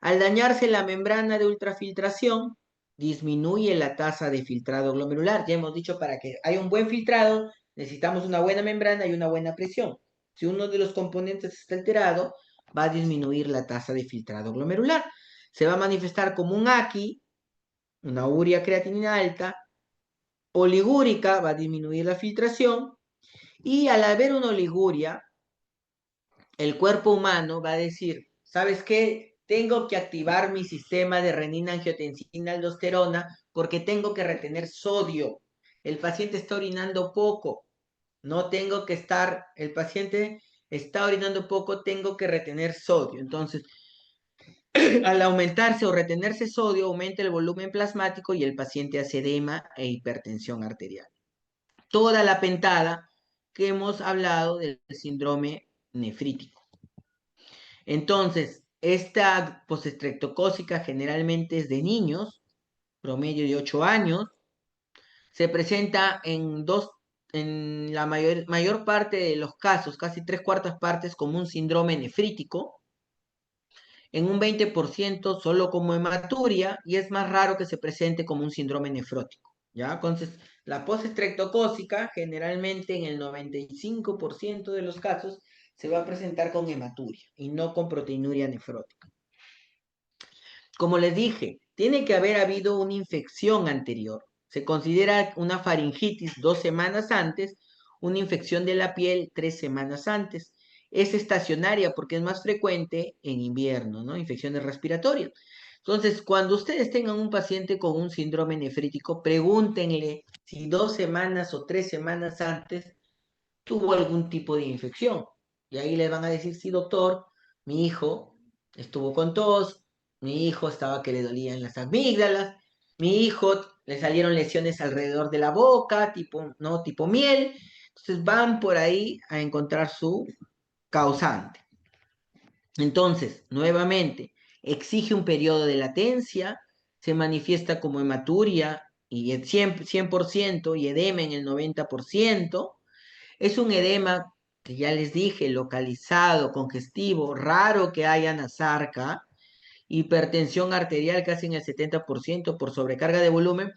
Al dañarse la membrana de ultrafiltración, disminuye la tasa de filtrado glomerular. Ya hemos dicho, para que haya un buen filtrado, necesitamos una buena membrana y una buena presión. Si uno de los componentes está alterado, va a disminuir la tasa de filtrado glomerular. Se va a manifestar como un AQI, una urea creatinina alta, oligúrica, va a disminuir la filtración, y al haber una oliguria, el cuerpo humano va a decir, ¿sabes qué? Tengo que activar mi sistema de renina, angiotensina, aldosterona, porque tengo que retener sodio. El paciente está orinando poco, no tengo que estar, el paciente está orinando poco, tengo que retener sodio. Entonces, al aumentarse o retenerse sodio, aumenta el volumen plasmático y el paciente hace edema e hipertensión arterial. Toda la pentada que hemos hablado del síndrome nefrítico. Entonces, esta postestreptocócica generalmente es de niños, promedio de 8 años, se presenta en la mayor parte de los casos, casi 3/4 partes, como un síndrome nefrítico, en un 20% solo como hematuria, y es más raro que se presente como un síndrome nefrótico, ¿ya? Entonces, la postestreptocócica generalmente en el 95% de los casos se va a presentar con hematuria y no con proteinuria nefrótica. Como les dije, tiene que haber habido una infección anterior. Se considera una faringitis 2 semanas antes, una infección de la piel 3 semanas antes. Es estacionaria porque es más frecuente en invierno, ¿no? Infecciones respiratorias. Entonces, cuando ustedes tengan un paciente con un síndrome nefrítico, pregúntenle si 2 semanas o 3 semanas antes tuvo algún tipo de infección. Y ahí les van a decir, sí, doctor, mi hijo estuvo con tos, mi hijo estaba que le dolían las amígdalas, mi hijo le salieron lesiones alrededor de la boca, tipo, ¿no? Tipo miel. Entonces van por ahí a encontrar su causante. Entonces, nuevamente, exige un periodo de latencia, se manifiesta como hematuria y el 100% y edema en el 90%. Es un edema que ya les dije, localizado, congestivo, raro que haya nasarca, hipertensión arterial casi en el 70% por sobrecarga de volumen,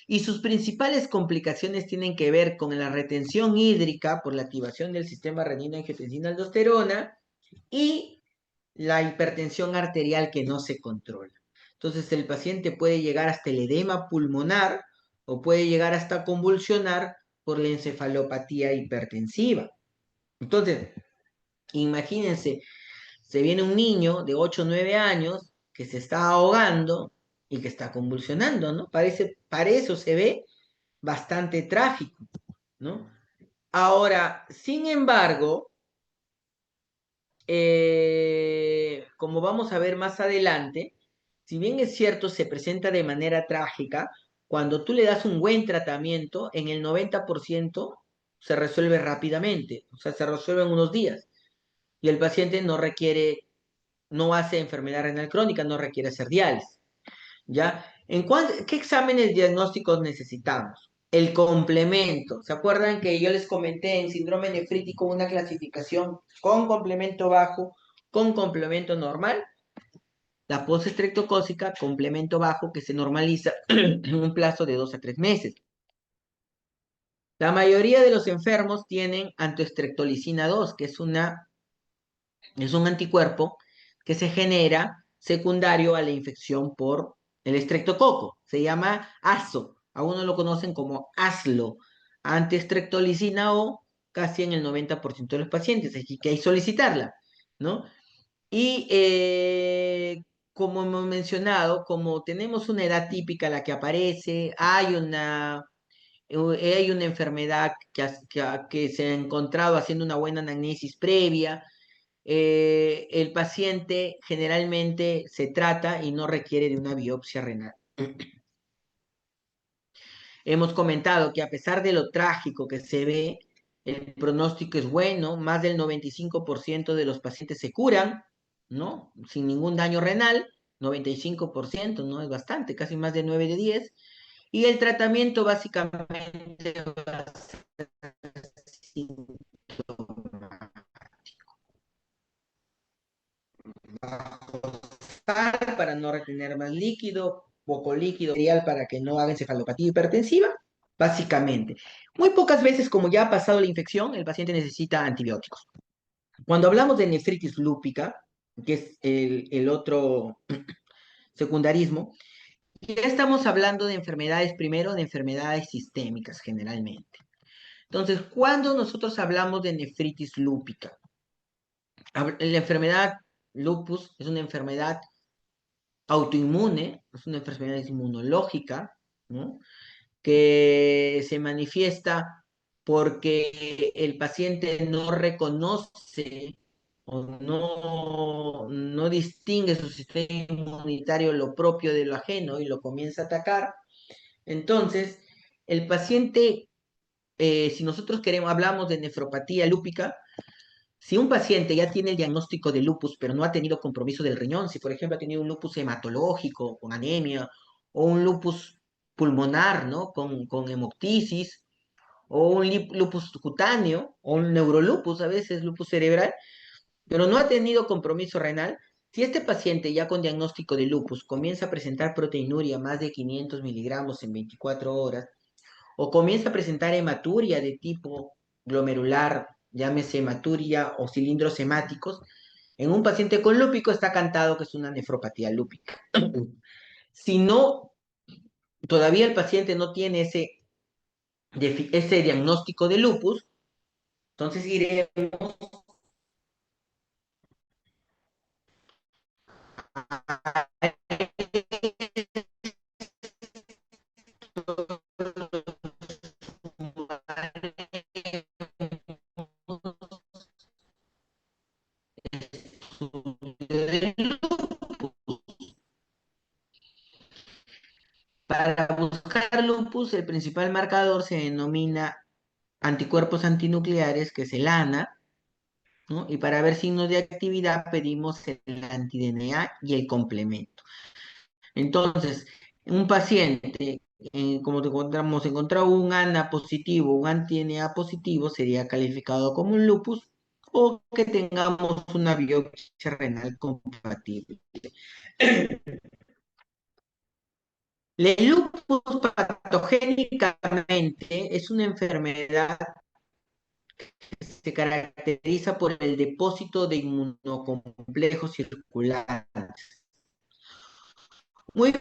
y sus principales complicaciones tienen que ver con la retención hídrica por la activación del sistema renina-angiotensina-aldosterona y la hipertensión arterial que no se controla. Entonces el paciente puede llegar hasta el edema pulmonar o puede llegar hasta convulsionar por la encefalopatía hipertensiva. Entonces, imagínense, se viene un niño de 8 o 9 años que se está ahogando y que está convulsionando, ¿no? Para eso se ve bastante trágico, ¿no? Ahora, sin embargo, como vamos a ver más adelante, si bien es cierto, se presenta de manera trágica, cuando tú le das un buen tratamiento, en el 90% se resuelve rápidamente, o sea, se resuelve en unos días. Y el paciente no hace enfermedad renal crónica, no requiere hacer diálisis, ¿ya? ¿Qué exámenes diagnósticos necesitamos? El complemento. ¿Se acuerdan que yo les comenté en síndrome nefrítico una clasificación con complemento bajo, con complemento normal? La postestreptocócica, complemento bajo, que se normaliza en un plazo de 2 a 3 meses. La mayoría de los enfermos tienen antoestreptolicina 2, que es un anticuerpo que se genera secundario a la infección por el estreptococo. Se llama ASO. A uno lo conocen como ASLO, antiestreptolicina O, casi en el 90% de los pacientes. Así que hay que solicitarla, ¿no? Y como hemos mencionado, como tenemos una edad típica la que aparece, hay una enfermedad que se ha encontrado haciendo una buena anamnesis previa, el paciente generalmente se trata y no requiere de una biopsia renal. Hemos comentado que a pesar de lo trágico que se ve, el pronóstico es bueno, más del 95% de los pacientes se curan, ¿no? Sin ningún daño renal, 95%, ¿no? Es bastante, casi más de 9 de 10. Y el tratamiento básicamente va a ser bajo sal para no retener más líquido, poco líquido material para que no haga encefalopatía hipertensiva, básicamente. Muy pocas veces, como ya ha pasado la infección, el paciente necesita antibióticos. Cuando hablamos de nefritis lúpica, que es el otro secundarismo, ya estamos hablando de enfermedades, primero de enfermedades sistémicas generalmente. Entonces, cuando nosotros hablamos de nefritis lúpica, la enfermedad lupus es una enfermedad autoinmune, es una enfermedad inmunológica, ¿no? Que se manifiesta porque el paciente no reconoce o no distingue su sistema inmunitario lo propio de lo ajeno y lo comienza a atacar. Entonces, el paciente, si nosotros queremos, hablamos de nefropatía lúpica, si un paciente ya tiene el diagnóstico de lupus, pero no ha tenido compromiso del riñón, si por ejemplo ha tenido un lupus hematológico con anemia, o un lupus pulmonar, ¿no? Con hemoptisis, o un lupus cutáneo, o un neurolupus, a veces lupus cerebral, pero no ha tenido compromiso renal, si este paciente ya con diagnóstico de lupus comienza a presentar proteinuria más de 500 miligramos en 24 horas, o comienza a presentar hematuria de tipo glomerular, llámese hematuria o cilindros hemáticos, en un paciente con lúpico está cantado que es una nefropatía lúpica. Si no, todavía el paciente no tiene ese diagnóstico de lupus, entonces iremos para buscar lupus, el principal marcador se denomina anticuerpos antinucleares, que es el ANA, ¿no? Y para ver signos de actividad pedimos el anti-DNA y el complemento. Entonces, un paciente, como te encontramos un ANA positivo, un anti-DNA positivo, sería calificado como un lupus o que tengamos una biopsia renal compatible. El lupus patogénicamente es una enfermedad que se caracteriza por el depósito de inmunocomplejos circulares. Muy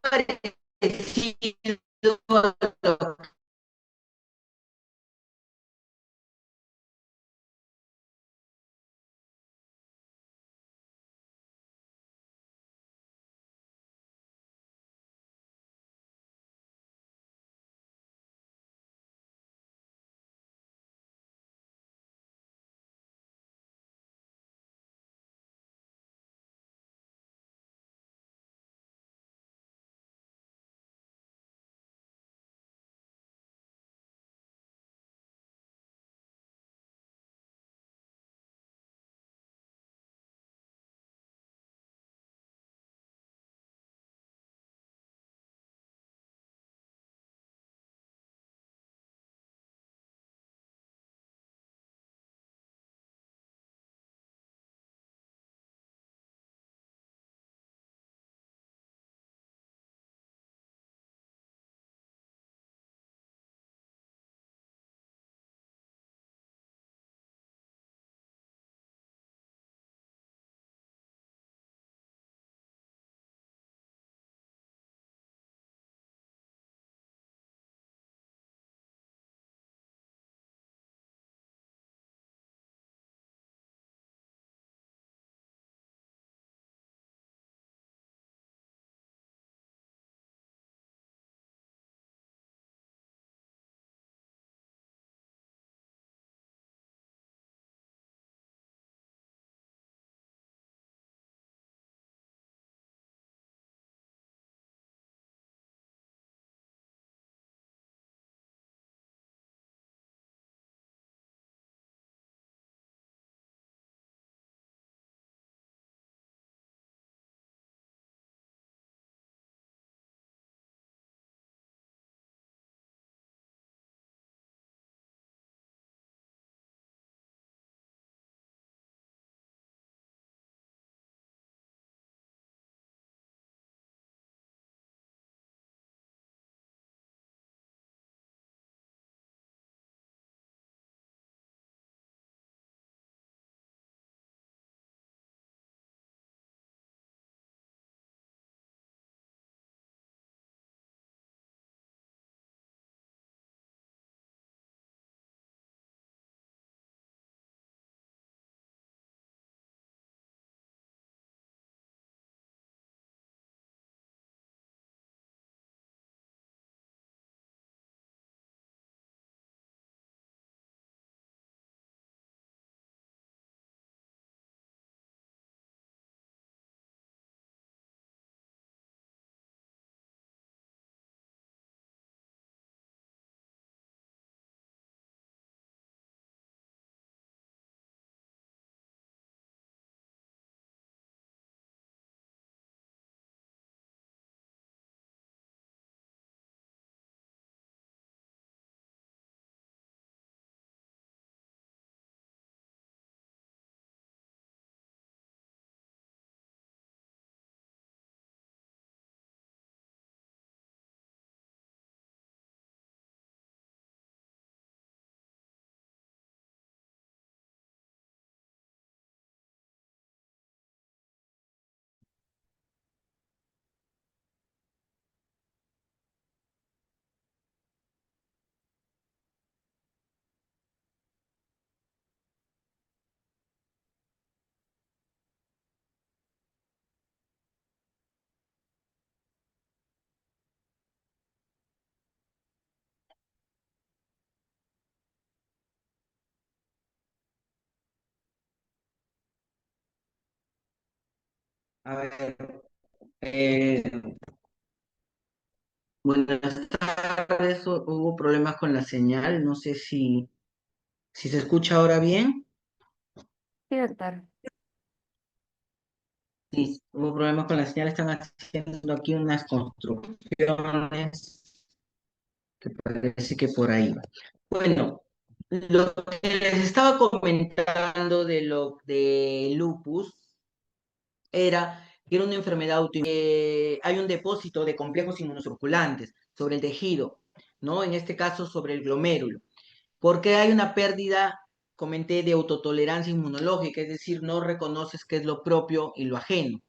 parecido a lo A ver, eh, buenas tardes. Hubo problemas con la señal. No sé si se escucha ahora bien. Sí, doctor. Sí, hubo problemas con la señal. Están haciendo aquí unas construcciones que parece que por ahí va. Bueno, lo que les estaba comentando de lo de lupus era que era una enfermedad autoinmune. Hay un depósito de complejos inmunocirculantes sobre el tejido, ¿no? En este caso sobre el glomérulo. Porque hay una pérdida, comenté, de autotolerancia inmunológica, es decir, no reconoces qué es lo propio y lo ajeno.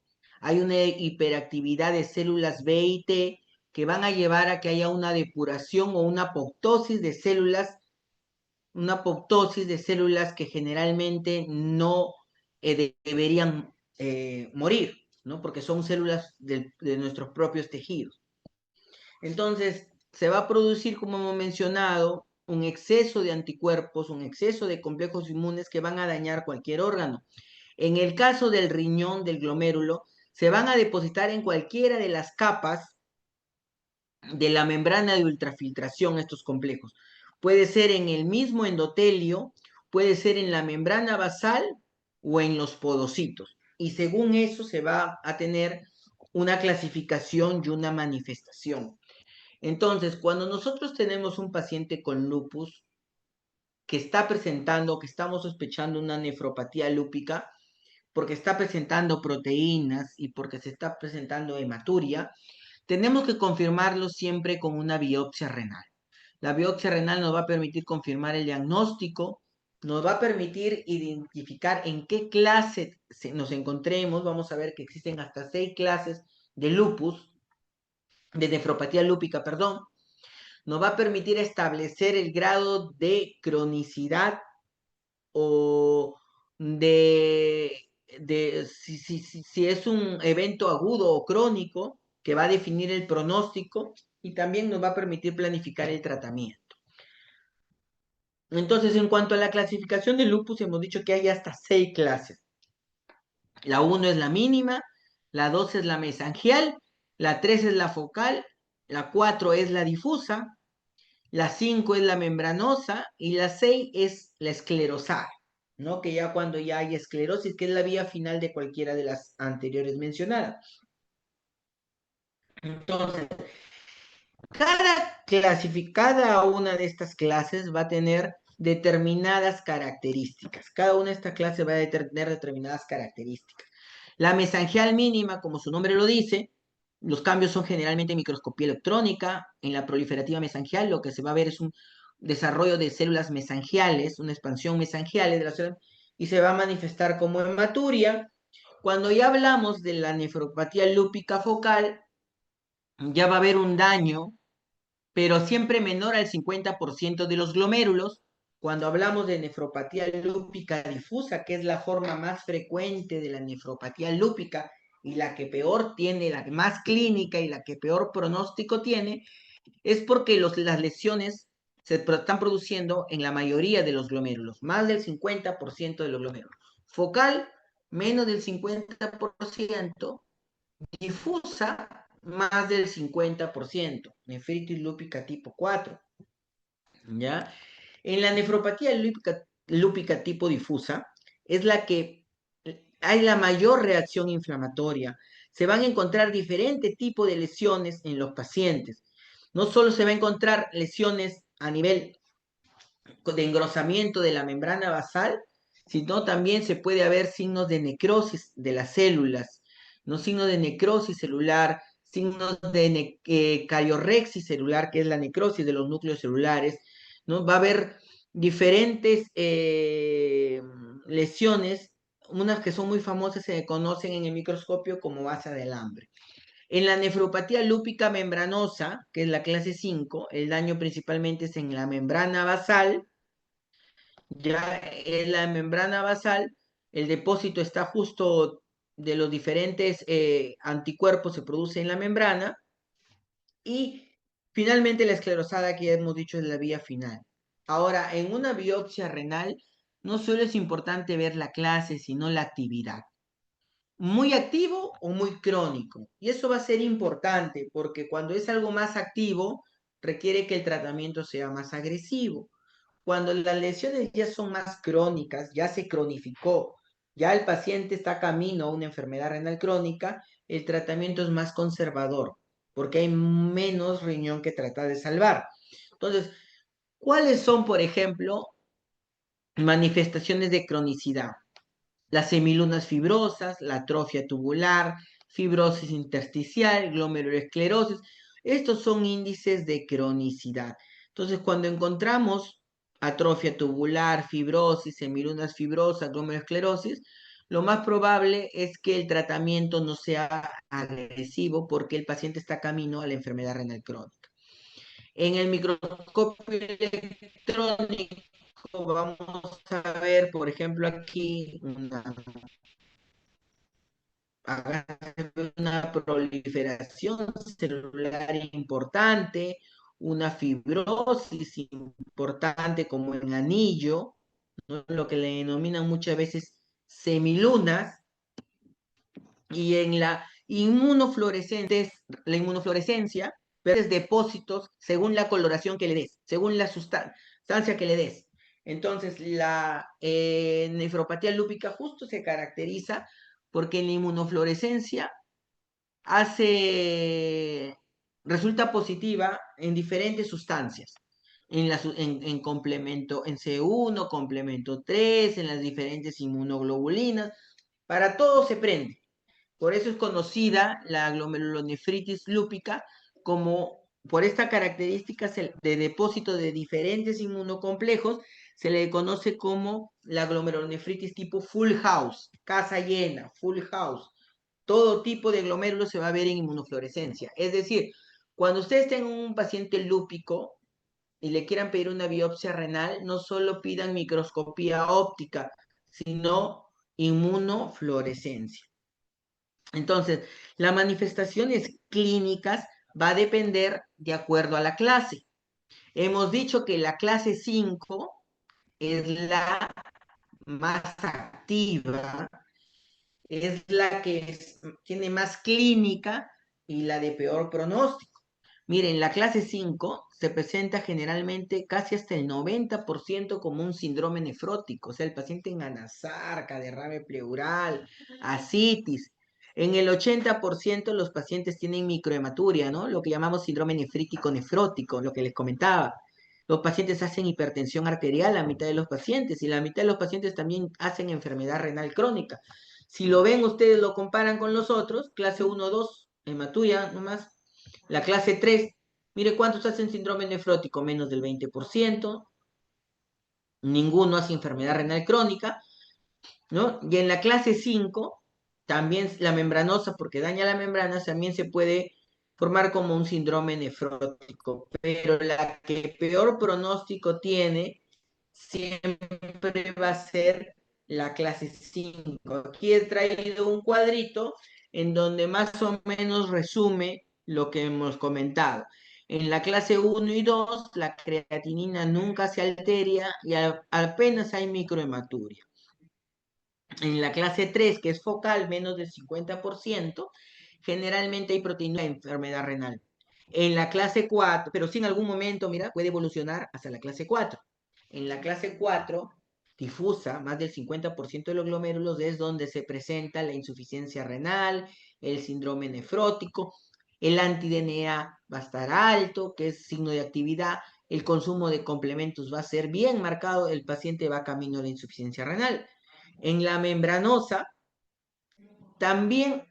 Hay una hiperactividad de células B y T que van a llevar a que haya una depuración o una apoptosis de células que generalmente no deberían morir, ¿no? Porque son células de nuestros propios tejidos. Entonces, se va a producir, como hemos mencionado, un exceso de anticuerpos, un exceso de complejos inmunes que van a dañar cualquier órgano. En el caso del riñón, del glomérulo, se van a depositar en cualquiera de las capas de la membrana de ultrafiltración estos complejos. Puede ser en el mismo endotelio, puede ser en la membrana basal o en los podocitos. Y según eso se va a tener una clasificación y una manifestación. Entonces, cuando nosotros tenemos un paciente con lupus que está presentando, que estamos sospechando una nefropatía lúpica, porque está presentando proteínas y porque se está presentando hematuria, tenemos que confirmarlo siempre con una biopsia renal. La biopsia renal nos va a permitir confirmar el diagnóstico, nos va a permitir identificar en qué clase nos encontremos. Vamos a ver que existen hasta 6 clases de lupus, de nefropatía lúpica, perdón. Nos va a permitir establecer el grado de cronicidad o si es un evento agudo o crónico, que va a definir el pronóstico y también nos va a permitir planificar el tratamiento. Entonces, en cuanto a la clasificación de lupus, hemos dicho que hay hasta 6 clases. La 1 es la mínima, la 2 es la mesangial, la 3 es la focal, la 4 es la difusa, la 5 es la membranosa y la 6 es la esclerosada, ¿no? Que ya cuando ya hay esclerosis, que es la vía final de cualquiera de las anteriores mencionadas. Entonces, cada una de estas clases va a tener determinadas características. Cada una de estas clases va a tener determinadas características. La mesangial mínima, como su nombre lo dice, los cambios son generalmente en microscopía electrónica. En la proliferativa mesangial lo que se va a ver es un desarrollo de células mesangiales, una expansión mesangiales de las células, y se va a manifestar como hematuria. Cuando ya hablamos de la nefropatía lúpica focal, ya va a haber un daño, pero siempre menor al 50% de los glomérulos. Cuando hablamos de nefropatía lúpica difusa, que es la forma más frecuente de la nefropatía lúpica y la que peor tiene, la más clínica y la que peor pronóstico tiene, es porque las lesiones se están produciendo en la mayoría de los glomérulos, más del 50% de los glomérulos. Focal, menos del 50%, difusa, más del 50%, nefritis lúpica tipo 4, ¿ya? En la nefropatía lúpica tipo difusa es la que hay la mayor reacción inflamatoria. Se van a encontrar diferentes tipos de lesiones en los pacientes. No solo se va a encontrar lesiones a nivel de engrosamiento de la membrana basal, sino también se puede haber signos de necrosis de las células, no signos de necrosis celular, signos de cariorrexis celular, que es la necrosis de los núcleos celulares, ¿no? Va a haber diferentes lesiones, unas que son muy famosas se conocen en el microscopio como base de alambre. En la nefropatía lúpica membranosa, que es la clase 5, el daño principalmente es en la membrana basal. Ya en la membrana basal, el depósito está justo de los diferentes anticuerpos se produce en la membrana y finalmente la esclerosada que ya hemos dicho es la vía final. Ahora, en una biopsia renal no solo es importante ver la clase, sino la actividad. muy activo o muy crónico. Y eso va a ser importante porque cuando es algo más activo, requiere que el tratamiento sea más agresivo. Cuando las lesiones ya son más crónicas, ya se cronificó, ya el paciente está camino a una enfermedad renal crónica, el tratamiento es más conservador porque hay menos riñón que tratar de salvar. Entonces, ¿cuáles son, por ejemplo, manifestaciones de cronicidad? Las semilunas fibrosas, la atrofia tubular, fibrosis intersticial, glomerulosclerosis. Estos son índices de cronicidad. Entonces, cuando encontramos atrofia tubular, fibrosis, semilunas fibrosas, glomerulosclerosis, lo más probable es que el tratamiento no sea agresivo porque el paciente está camino a la enfermedad renal crónica. En el microscopio electrónico vamos a ver, por ejemplo, aquí una proliferación celular importante, una fibrosis importante como en anillo, ¿no? Lo que le denominan muchas veces semilunas, y en la inmunofluorescencia, ves depósitos según la coloración que le des, según la sustancia que le des. Entonces, la nefropatía lúpica justo se caracteriza porque en la inmunofluorescencia hace, resulta positiva en diferentes sustancias. En complemento, en C1, complemento 3, en las diferentes inmunoglobulinas, para todo se prende. Por eso es conocida la glomerulonefritis lúpica como, por esta característica de depósito de diferentes inmunocomplejos, se le conoce como la glomerulonefritis tipo full house, casa llena, full house. Todo tipo de glomérulos se va a ver en inmunofluorescencia. Es decir, cuando ustedes tengan un paciente lúpico y le quieran pedir una biopsia renal, no solo pidan microscopía óptica, sino inmunofluorescencia. Entonces, las manifestaciones clínicas va a depender de acuerdo a la clase. Hemos dicho que la clase 5 es la más activa, es la que tiene más clínica y la de peor pronóstico. Miren, la clase 5 se presenta generalmente casi hasta el 90% como un síndrome nefrótico, o sea, el paciente en anasarca, derrame pleural, ascitis. En el 80% los pacientes tienen microhematuria, ¿no? Lo que llamamos síndrome nefrítico nefrótico, lo que les comentaba. Los pacientes hacen hipertensión arterial, la mitad de los pacientes, y la mitad de los pacientes también hacen enfermedad renal crónica. Si lo ven ustedes, lo comparan con los otros, clase 1, 2, hematuria nomás. La clase 3, mire cuántos hacen síndrome nefrótico, menos del 20%, ninguno hace enfermedad renal crónica, ¿no? Y en la clase 5, también la membranosa, porque daña la membrana, también se puede formar como un síndrome nefrótico, pero la que peor pronóstico tiene siempre va a ser la clase 5. Aquí he traído un cuadrito en donde más o menos resume lo que hemos comentado. En la clase 1 y 2, la creatinina nunca se altera y apenas hay microhematuria. En la clase 3, que es focal, menos del 50%, generalmente hay proteína de enfermedad renal. En la clase 4, pero sí en algún momento, mira, puede evolucionar hasta la clase 4. En la clase 4, difusa, más del 50% de los glomérulos, es donde se presenta la insuficiencia renal, el síndrome nefrótico, el anti-DNA va a estar alto, que es signo de actividad, el consumo de complementos va a ser bien marcado, el paciente va camino a la insuficiencia renal. En la membranosa también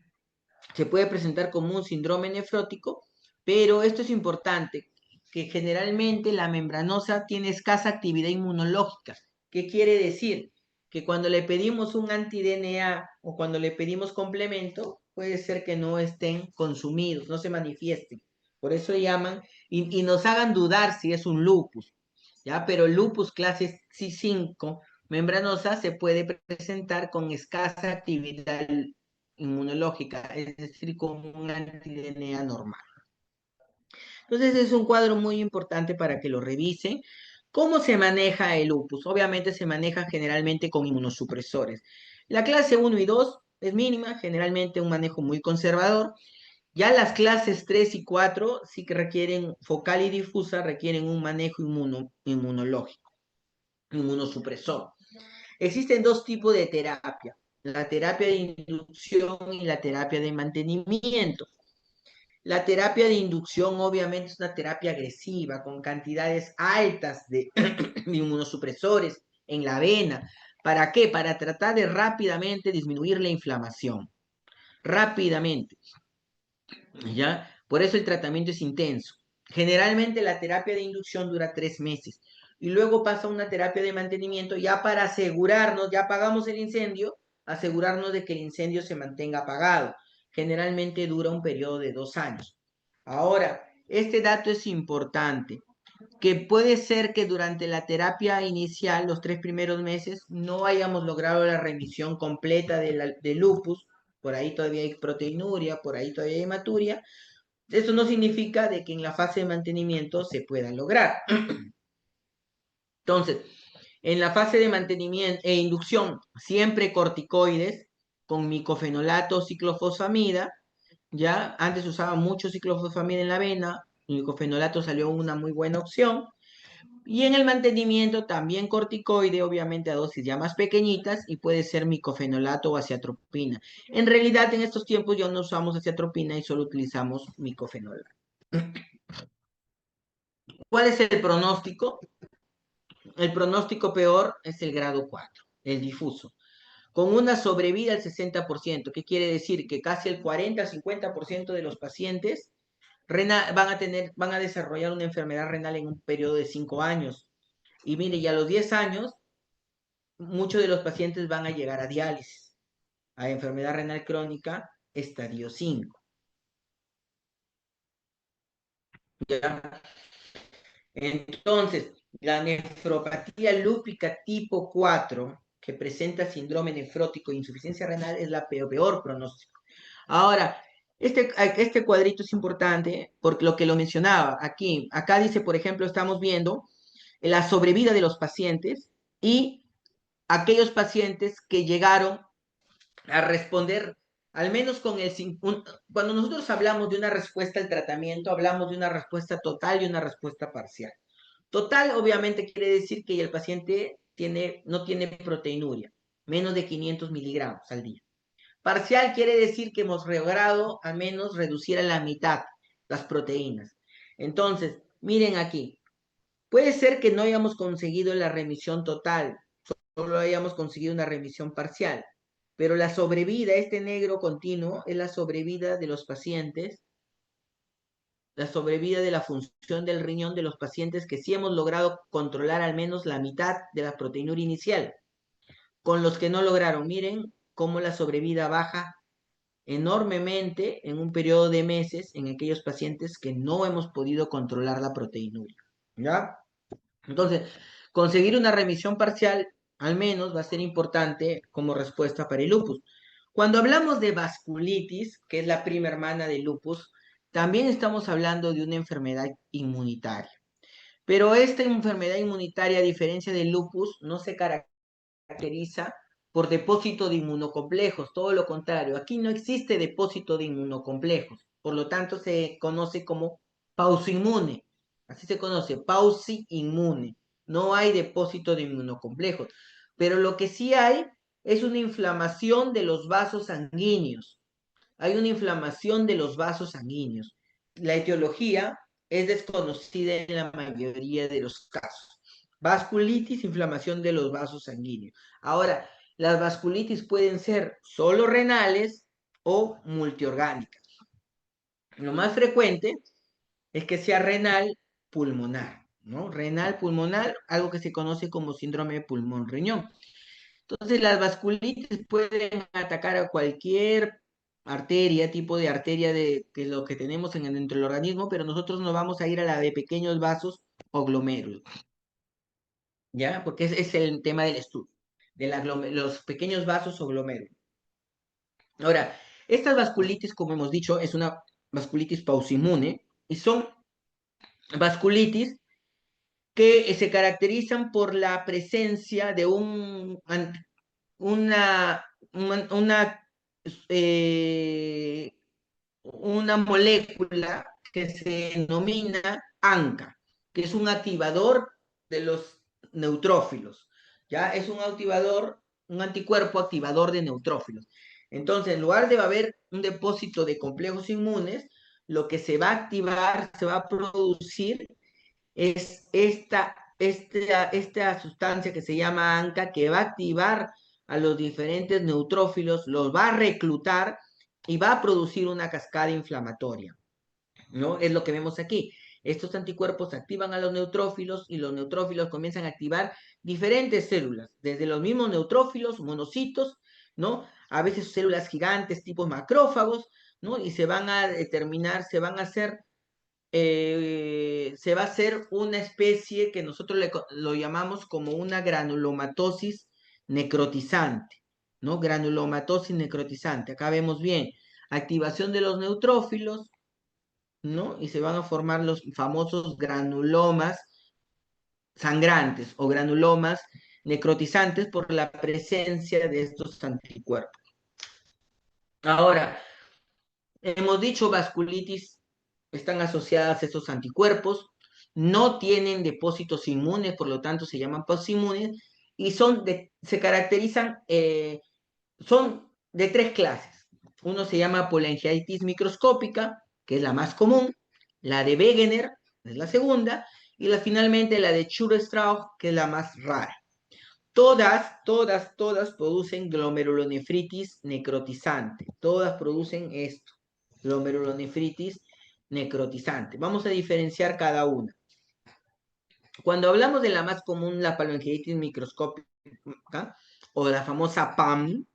se puede presentar como un síndrome nefrótico, pero esto es importante, que generalmente la membranosa tiene escasa actividad inmunológica. ¿Qué quiere decir? Que cuando le pedimos un anti-DNA o cuando le pedimos complemento, puede ser que no estén consumidos, no se manifiesten. Por eso llaman y nos hagan dudar si es un lupus, ¿ya? Pero el lupus clase C5 membranosa se puede presentar con escasa actividad inmunológica, es decir, con un anti-DNA normal. Entonces es un cuadro muy importante para que lo revisen. ¿Cómo se maneja el lupus? Obviamente se maneja generalmente con inmunosupresores. La clase 1 y 2 es mínima, generalmente un manejo muy conservador. Ya las clases 3 y 4 sí que requieren, focal y difusa, requieren un manejo inmunológico, inmunosupresor. Existen dos tipos de terapia, la terapia de inducción y la terapia de mantenimiento. La terapia de inducción obviamente es una terapia agresiva, con cantidades altas de, de inmunosupresores en la vena. ¿Para qué? Para tratar de rápidamente disminuir la inflamación. Rápidamente. ¿Ya? Por eso el tratamiento es intenso. Generalmente la terapia de inducción dura 3 meses y luego pasa una terapia de mantenimiento ya para asegurarnos, ya apagamos el incendio, asegurarnos de que el incendio se mantenga apagado. Generalmente dura un periodo de 2 años. Ahora, este dato es importante, que puede ser que durante la terapia inicial, los 3 primeros meses, no hayamos logrado la remisión completa de lupus, por ahí todavía hay proteinuria, por ahí todavía hay hematuria. Eso no significa de que en la fase de mantenimiento se pueda lograr. Entonces, en la fase de mantenimiento e inducción, siempre corticoides con micofenolato, ciclofosfamida, ya antes usaba mucho ciclofosfamida en la vena, el micofenolato salió una muy buena opción. Y en el mantenimiento también corticoide, obviamente a dosis ya más pequeñitas, y puede ser micofenolato o aciatropina. En realidad, en estos tiempos ya no usamos aciatropina y solo utilizamos micofenolato. ¿Cuál es el pronóstico? El pronóstico peor es el grado 4, el difuso, con una sobrevida del 60%. ¿Qué quiere decir? Que casi el 40-50% de los pacientes van a desarrollar una enfermedad renal en un periodo de 5 años. Y mire, ya a los 10 años, muchos de los pacientes van a llegar a diálisis, a enfermedad renal crónica, estadio 5. ¿Ya? Entonces, la nefropatía lúpica tipo 4, que presenta síndrome nefrótico e insuficiencia renal, es la peor pronóstico. Ahora, este cuadrito es importante porque lo que lo mencionaba aquí, acá dice, por ejemplo, estamos viendo la sobrevida de los pacientes y aquellos pacientes que llegaron a responder al menos con cuando nosotros hablamos de una respuesta al tratamiento, hablamos de una respuesta total y una respuesta parcial. Total, obviamente, quiere decir que el paciente no tiene proteinuria, menos de 500 miligramos al día. Parcial quiere decir que hemos logrado al menos reducir a la mitad las proteínas. Entonces, miren aquí, puede ser que no hayamos conseguido la remisión total, solo hayamos conseguido una remisión parcial, pero la sobrevida, este negro continuo, es la sobrevida de los pacientes, la sobrevida de la función del riñón de los pacientes que sí hemos logrado controlar al menos la mitad de la proteinura inicial. Con los que no lograron, miren cómo la sobrevida baja enormemente en un periodo de meses en aquellos pacientes que no hemos podido controlar la proteinuria. ¿Ya? Entonces, conseguir una remisión parcial al menos va a ser importante como respuesta para el lupus. Cuando hablamos de vasculitis, que es la prima hermana del lupus, también estamos hablando de una enfermedad inmunitaria. Pero esta enfermedad inmunitaria, a diferencia del lupus, no se caracteriza por depósito de inmunocomplejos, todo lo contrario, aquí no existe depósito de inmunocomplejos, por lo tanto se conoce como pausoinmune, así se conoce, pausi-inmune, no hay depósito de inmunocomplejos, pero lo que sí hay es una inflamación de los vasos sanguíneos, hay una inflamación de los vasos sanguíneos. La etiología es desconocida en la mayoría de los casos. Vasculitis, inflamación de los vasos sanguíneos. Ahora, las vasculitis pueden ser solo renales o multiorgánicas. Lo más frecuente es que sea renal pulmonar, ¿no? Renal pulmonar, algo que se conoce como síndrome de pulmón-riñón. Entonces, las vasculitis pueden atacar a cualquier arteria, tipo de arteria de lo que tenemos dentro del organismo, pero nosotros nos vamos a ir a la de pequeños vasos o glomérulos, ¿ya? Porque ese es el tema del estudio, de los pequeños vasos o glomérulos. Ahora, estas vasculitis, como hemos dicho, es una vasculitis pausimune y son vasculitis que se caracterizan por la presencia de una eh, una molécula que se denomina ANCA, que es un activador de los neutrófilos. Ya es un activador, un anticuerpo activador de neutrófilos. Entonces, en lugar de haber un depósito de complejos inmunes, lo que se va a activar, se va a producir es esta sustancia que se llama ANCA, que va a activar a los diferentes neutrófilos, los va a reclutar y va a producir una cascada inflamatoria, ¿no? Es lo que vemos aquí. Estos anticuerpos activan a los neutrófilos y los neutrófilos comienzan a activar diferentes células, desde los mismos neutrófilos, monocitos, ¿no? A veces células gigantes, tipo macrófagos, ¿no? Y se van a determinar, se va a hacer una especie que nosotros lo llamamos como una granulomatosis necrotizante, ¿no? Granulomatosis necrotizante. Acá vemos bien, activación de los neutrófilos, ¿no? Y se van a formar los famosos granulomas sangrantes o granulomas necrotizantes por la presencia de estos anticuerpos. Ahora, hemos dicho vasculitis están asociadas a estos anticuerpos, no tienen depósitos inmunes, por lo tanto se llaman posinmunes, y se caracterizan, son de tres clases. Uno se llama polangiitis microscópica, que es la más común, la de Wegener, es la segunda, y finalmente la de Church-Strauss, que es la más rara. Todas producen glomerulonefritis necrotizante. Todas producen esto, glomerulonefritis necrotizante. Vamos a diferenciar cada una. Cuando hablamos de la más común, la palangitis microscópica, o la famosa PAM,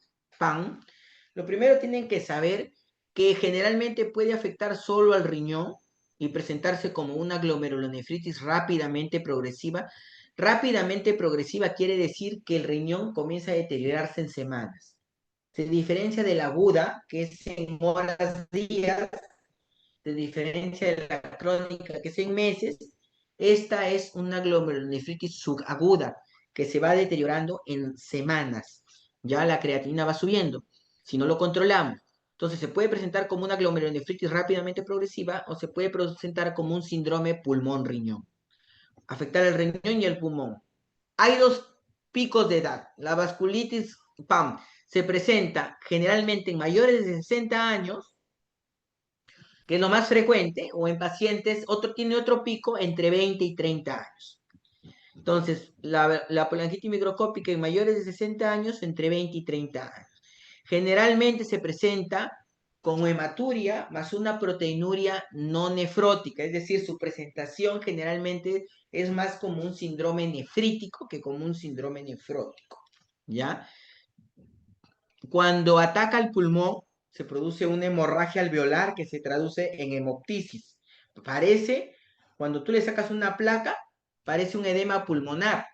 lo primero tienen que saber que generalmente puede afectar solo al riñón y presentarse como una glomerulonefritis rápidamente progresiva quiere decir que el riñón comienza a deteriorarse en semanas. Se diferencia de la aguda, que es en horas, días, se diferencia de la crónica, que es en meses. Esta es una glomerulonefritis subaguda, que se va deteriorando en semanas. Ya la creatinina va subiendo, si no lo controlamos. Entonces se puede presentar como una glomerulonefritis rápidamente progresiva o se puede presentar como un síndrome pulmón-riñón. Afectar el riñón y el pulmón. Hay dos picos de edad. La vasculitis PAM se presenta generalmente en mayores de 60 años, que es lo más frecuente, o en pacientes, tiene otro pico entre 20 y 30 años. Entonces, la polangitis microscópica en mayores de 60 años, entre 20 y 30 años. Generalmente se presenta con hematuria más una proteinuria no nefrótica, es decir, su presentación generalmente es más como un síndrome nefrítico que como un síndrome nefrótico, ¿ya? Cuando ataca el pulmón, se produce una hemorragia alveolar que se traduce en hemoptisis. Parece, cuando tú le sacas una placa, parece un edema pulmonar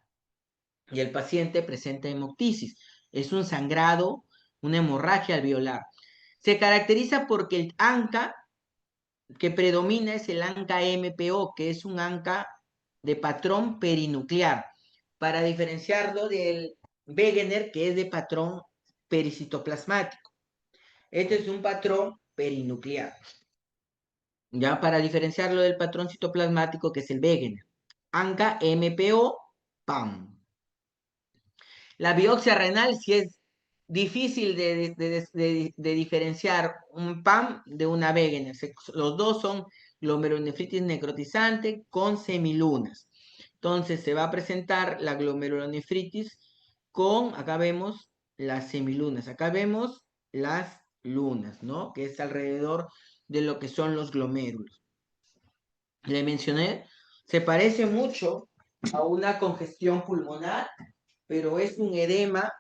y el paciente presenta hemoptisis. Es un sangrado, una hemorragia alveolar. Se caracteriza porque el ANCA que predomina es el ANCA MPO, que es un ANCA de patrón perinuclear, para diferenciarlo del Wegener, que es de patrón pericitoplasmático. Este es un patrón perinuclear, ya para diferenciarlo del patrón citoplasmático, que es el Wegener. ANCA MPO PAM. La biopsia renal sí es difícil de diferenciar un PAM de una Wegener. Los dos son glomerulonefritis necrotizante con semilunas. Entonces se va a presentar la glomerulonefritis con, acá vemos las semilunas, acá vemos las lunas, ¿no? Que es alrededor de lo que son los glomérulos. Le mencioné, se parece mucho a una congestión pulmonar, pero es un edema,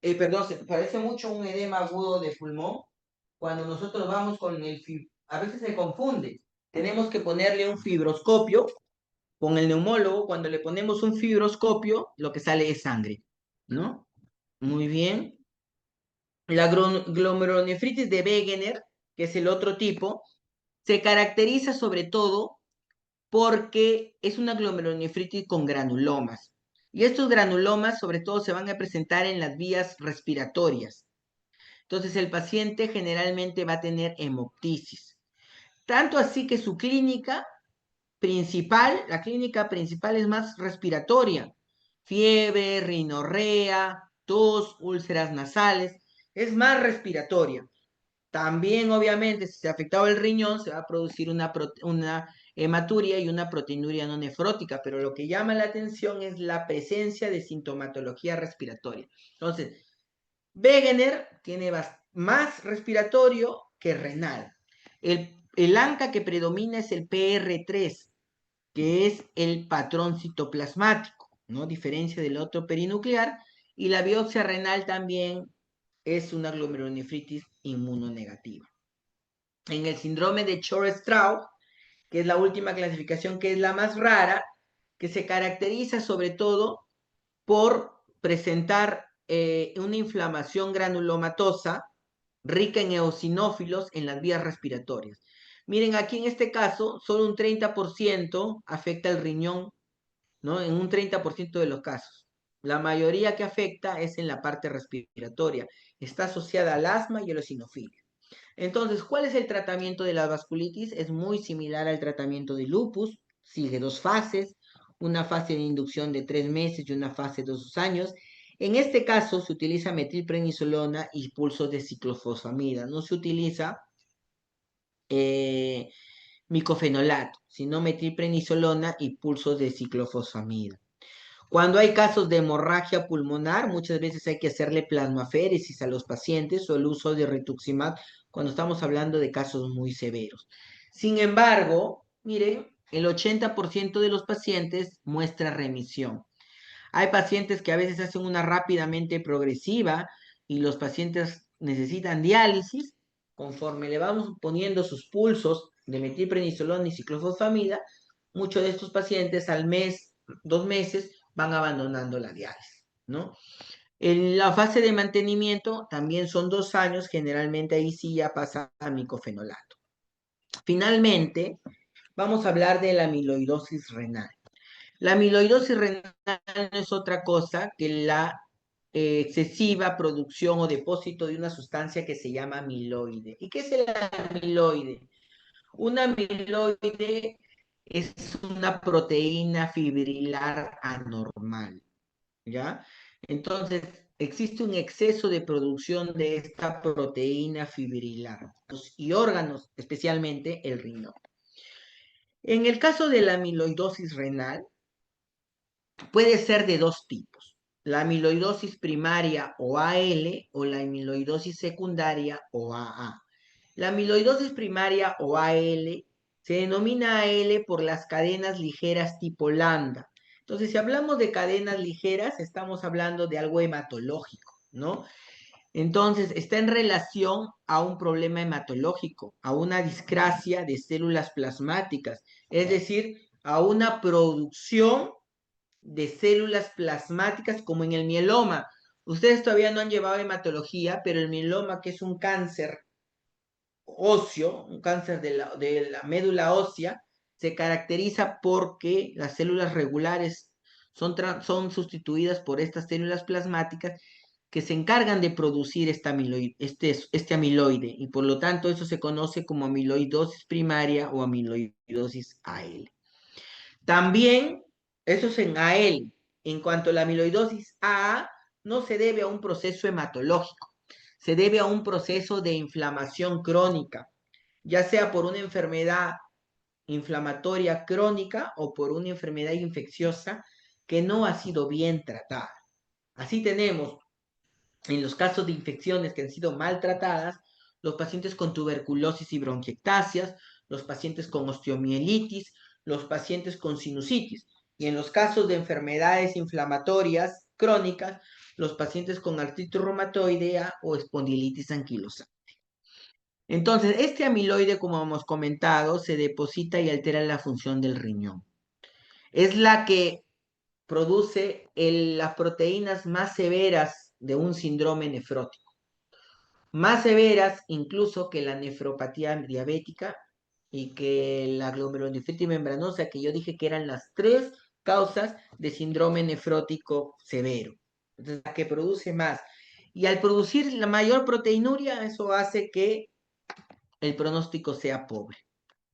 perdón, se parece mucho a un edema agudo de pulmón. Cuando nosotros vamos con a veces se confunde, tenemos que ponerle un fibroscopio con el neumólogo. Cuando le ponemos un fibroscopio, lo que sale es sangre, ¿no? Muy bien. La glomerulonefritis de Wegener, que es el otro tipo, se caracteriza sobre todo porque es una glomerulonefritis con granulomas. Y estos granulomas sobre todo se van a presentar en las vías respiratorias. Entonces el paciente generalmente va a tener hemoptisis. Tanto así que su clínica principal, la clínica principal es más respiratoria. Fiebre, rinorrea, tos, úlceras nasales, es más respiratoria. También, obviamente, si se ha afectado el riñón, se va a producir una hematuria y una proteinuria no nefrótica, pero lo que llama la atención es la presencia de sintomatología respiratoria. Entonces, Wegener tiene más respiratorio que renal. El ANCA que predomina es el PR3, que es el patrón citoplasmático, ¿no? Diferencia del otro perinuclear, y la biopsia renal también es una glomerulonefritis inmunonegativa. En el síndrome de Chore-Strauss, que es la última clasificación, que es la más rara, que se caracteriza sobre todo por presentar una inflamación granulomatosa rica en eosinófilos en las vías respiratorias. Miren, aquí en este caso, solo un 30% afecta el riñón, ¿no? En un 30% de los casos. La mayoría que afecta es en la parte respiratoria. Está asociada al asma y a la eosinofilia. Entonces, ¿cuál es el tratamiento de la vasculitis? Es muy similar al tratamiento de lupus, sigue dos fases, una fase de inducción de 3 meses y una fase de 2 años. En este caso se utiliza metilprednisolona y pulsos de ciclofosfamida, no se utiliza eh, micofenolato, sino metilprednisolona y pulsos de ciclofosfamida. Cuando hay casos de hemorragia pulmonar, muchas veces hay que hacerle plasmaféresis a los pacientes o el uso de rituximab cuando estamos hablando de casos muy severos. Sin embargo, miren, el 80% de los pacientes muestra remisión. Hay pacientes que a veces hacen una rápidamente progresiva y los pacientes necesitan diálisis. Conforme le vamos poniendo sus pulsos de metilprednisolona y ciclofosfamida, muchos de estos pacientes al mes, 2 meses, van abandonando la diálisis, ¿no? En la fase de mantenimiento también son 2 años, generalmente ahí sí ya pasa a micofenolato. Finalmente, vamos a hablar de la amiloidosis renal. La amiloidosis renal no es otra cosa que la excesiva producción o depósito de una sustancia que se llama amiloide. ¿Y qué es el amiloide? Un amiloide es una proteína fibrilar anormal, ¿ya? Entonces, existe un exceso de producción de esta proteína fibrilar y órganos, especialmente el riñón. En el caso de la amiloidosis renal, puede ser de dos tipos: la amiloidosis primaria o AL o la amiloidosis secundaria o AA. La amiloidosis primaria o AL se denomina AL por las cadenas ligeras tipo lambda. Entonces, si hablamos de cadenas ligeras, estamos hablando de algo hematológico, ¿no? Entonces, está en relación a un problema hematológico, a una discrasia de células plasmáticas, es decir, a una producción de células plasmáticas como en el mieloma. Ustedes todavía no han llevado hematología, pero el mieloma, que es un cáncer óseo, un cáncer de la médula ósea, se caracteriza porque las células regulares son sustituidas por estas células plasmáticas que se encargan de producir este amiloide, y por lo tanto eso se conoce como amiloidosis primaria o amiloidosis AL. También, eso es en AL. En cuanto a la amiloidosis AA, no se debe a un proceso hematológico, se debe a un proceso de inflamación crónica, ya sea por una enfermedad inflamatoria crónica o por una enfermedad infecciosa que no ha sido bien tratada. Así tenemos, en los casos de infecciones que han sido maltratadas, los pacientes con tuberculosis y bronquiectasias, los pacientes con osteomielitis, los pacientes con sinusitis. Y en los casos de enfermedades inflamatorias crónicas, los pacientes con artritis reumatoidea o espondilitis anquilosante. Entonces, este amiloide, como hemos comentado, se deposita y altera la función del riñón. Es la que produce las proteínas más severas de un síndrome nefrótico, más severas incluso que la nefropatía diabética y que la glomerulonefritis membranosa, que yo dije que eran las tres causas de síndrome nefrótico severo. Entonces, la que produce más. Y al producir la mayor proteinuria, eso hace que el pronóstico sea pobre.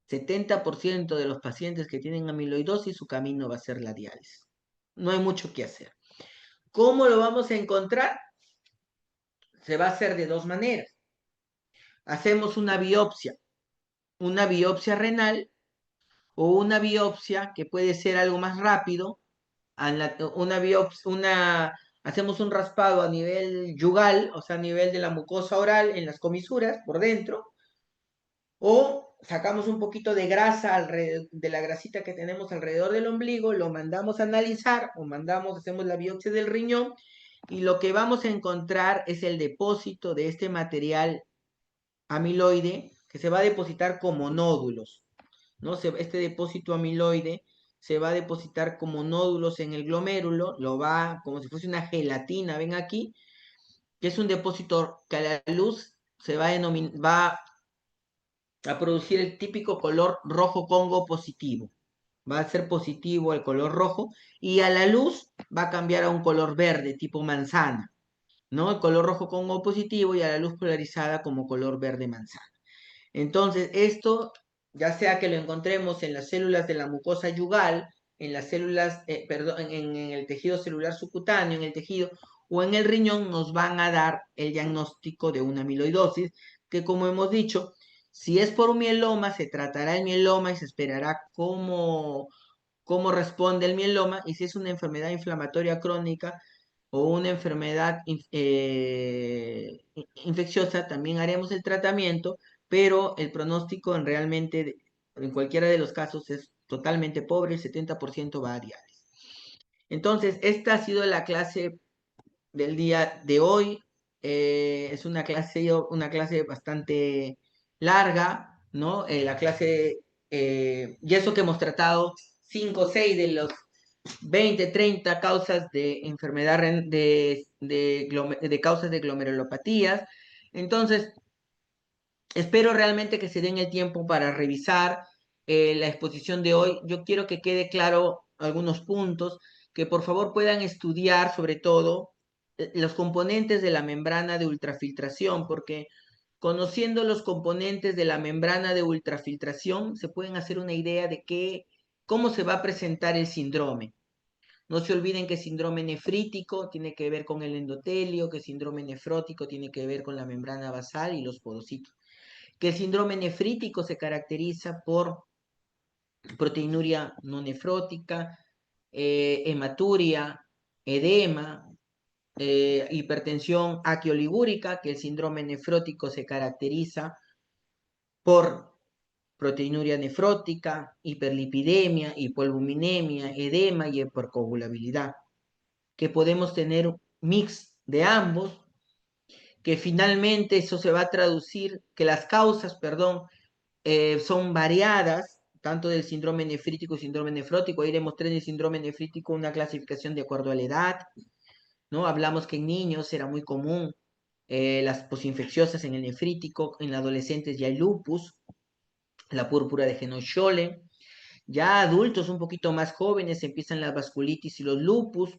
70% de los pacientes que tienen amiloidosis, su camino va a ser la diálisis. No hay mucho que hacer. ¿Cómo lo vamos a encontrar? Se va a hacer de dos maneras. Hacemos una biopsia renal o una biopsia que puede ser algo más rápido, hacemos un raspado a nivel yugal, o sea, a nivel de la mucosa oral en las comisuras por dentro, o sacamos un poquito de grasa de la grasita que tenemos alrededor del ombligo, lo mandamos a analizar o hacemos la biopsia del riñón y lo que vamos a encontrar es el depósito de este material amiloide que se va a depositar como nódulos, ¿no? Este depósito amiloide se va a depositar como nódulos en el glomérulo, como si fuese una gelatina, ven aquí, que es un depósito que a la luz va a producir el típico color rojo Congo positivo. Va a ser positivo el color rojo y a la luz va a cambiar a un color verde tipo manzana, ¿no? El color rojo Congo positivo y a la luz polarizada como color verde manzana. Entonces, esto, ya sea que lo encontremos en las células de la mucosa yugal, en las células, perdón, en el tejido celular subcutáneo, en el tejido o en el riñón, nos van a dar el diagnóstico de una amiloidosis, que como hemos dicho, si es por un mieloma, se tratará el mieloma y se esperará cómo responde el mieloma, y si es una enfermedad inflamatoria crónica o una enfermedad infecciosa, también haremos el tratamiento, pero el pronóstico en cualquiera de los casos es totalmente pobre, el 70% va a diálisis. Entonces, esta ha sido la clase del día de hoy. Es una clase bastante larga, ¿no? Y eso que hemos tratado 5 o 6 de los 20, 30 causas de enfermedad, de causas de glomerulopatías. Entonces, espero realmente que se den el tiempo para revisar la exposición de hoy. Yo quiero que quede claro algunos puntos, que por favor puedan estudiar sobre todo los componentes de la membrana de ultrafiltración, porque conociendo los componentes de la membrana de ultrafiltración se pueden hacer una idea de cómo se va a presentar el síndrome. No se olviden que síndrome nefrítico tiene que ver con el endotelio, que síndrome nefrótico tiene que ver con la membrana basal y los podocitos, que el síndrome nefrítico se caracteriza por proteinuria no nefrótica, hematuria, edema, hipertensión aquioligúrica, que el síndrome nefrótico se caracteriza por proteinuria nefrótica, hiperlipidemia, hipoalbuminemia, edema y hipercoagulabilidad, que podemos tener mix de ambos, que finalmente eso se va a traducir, que las causas, perdón, son variadas, tanto del síndrome nefrítico y síndrome nefrótico. Ahí demostré en el síndrome nefrítico una clasificación de acuerdo a la edad, ¿no? Hablamos que en niños era muy común las posinfecciosas en el nefrítico, en adolescentes ya hay lupus, la púrpura de Henoch-Schönlein. Ya adultos un poquito más jóvenes empiezan las vasculitis y los lupus.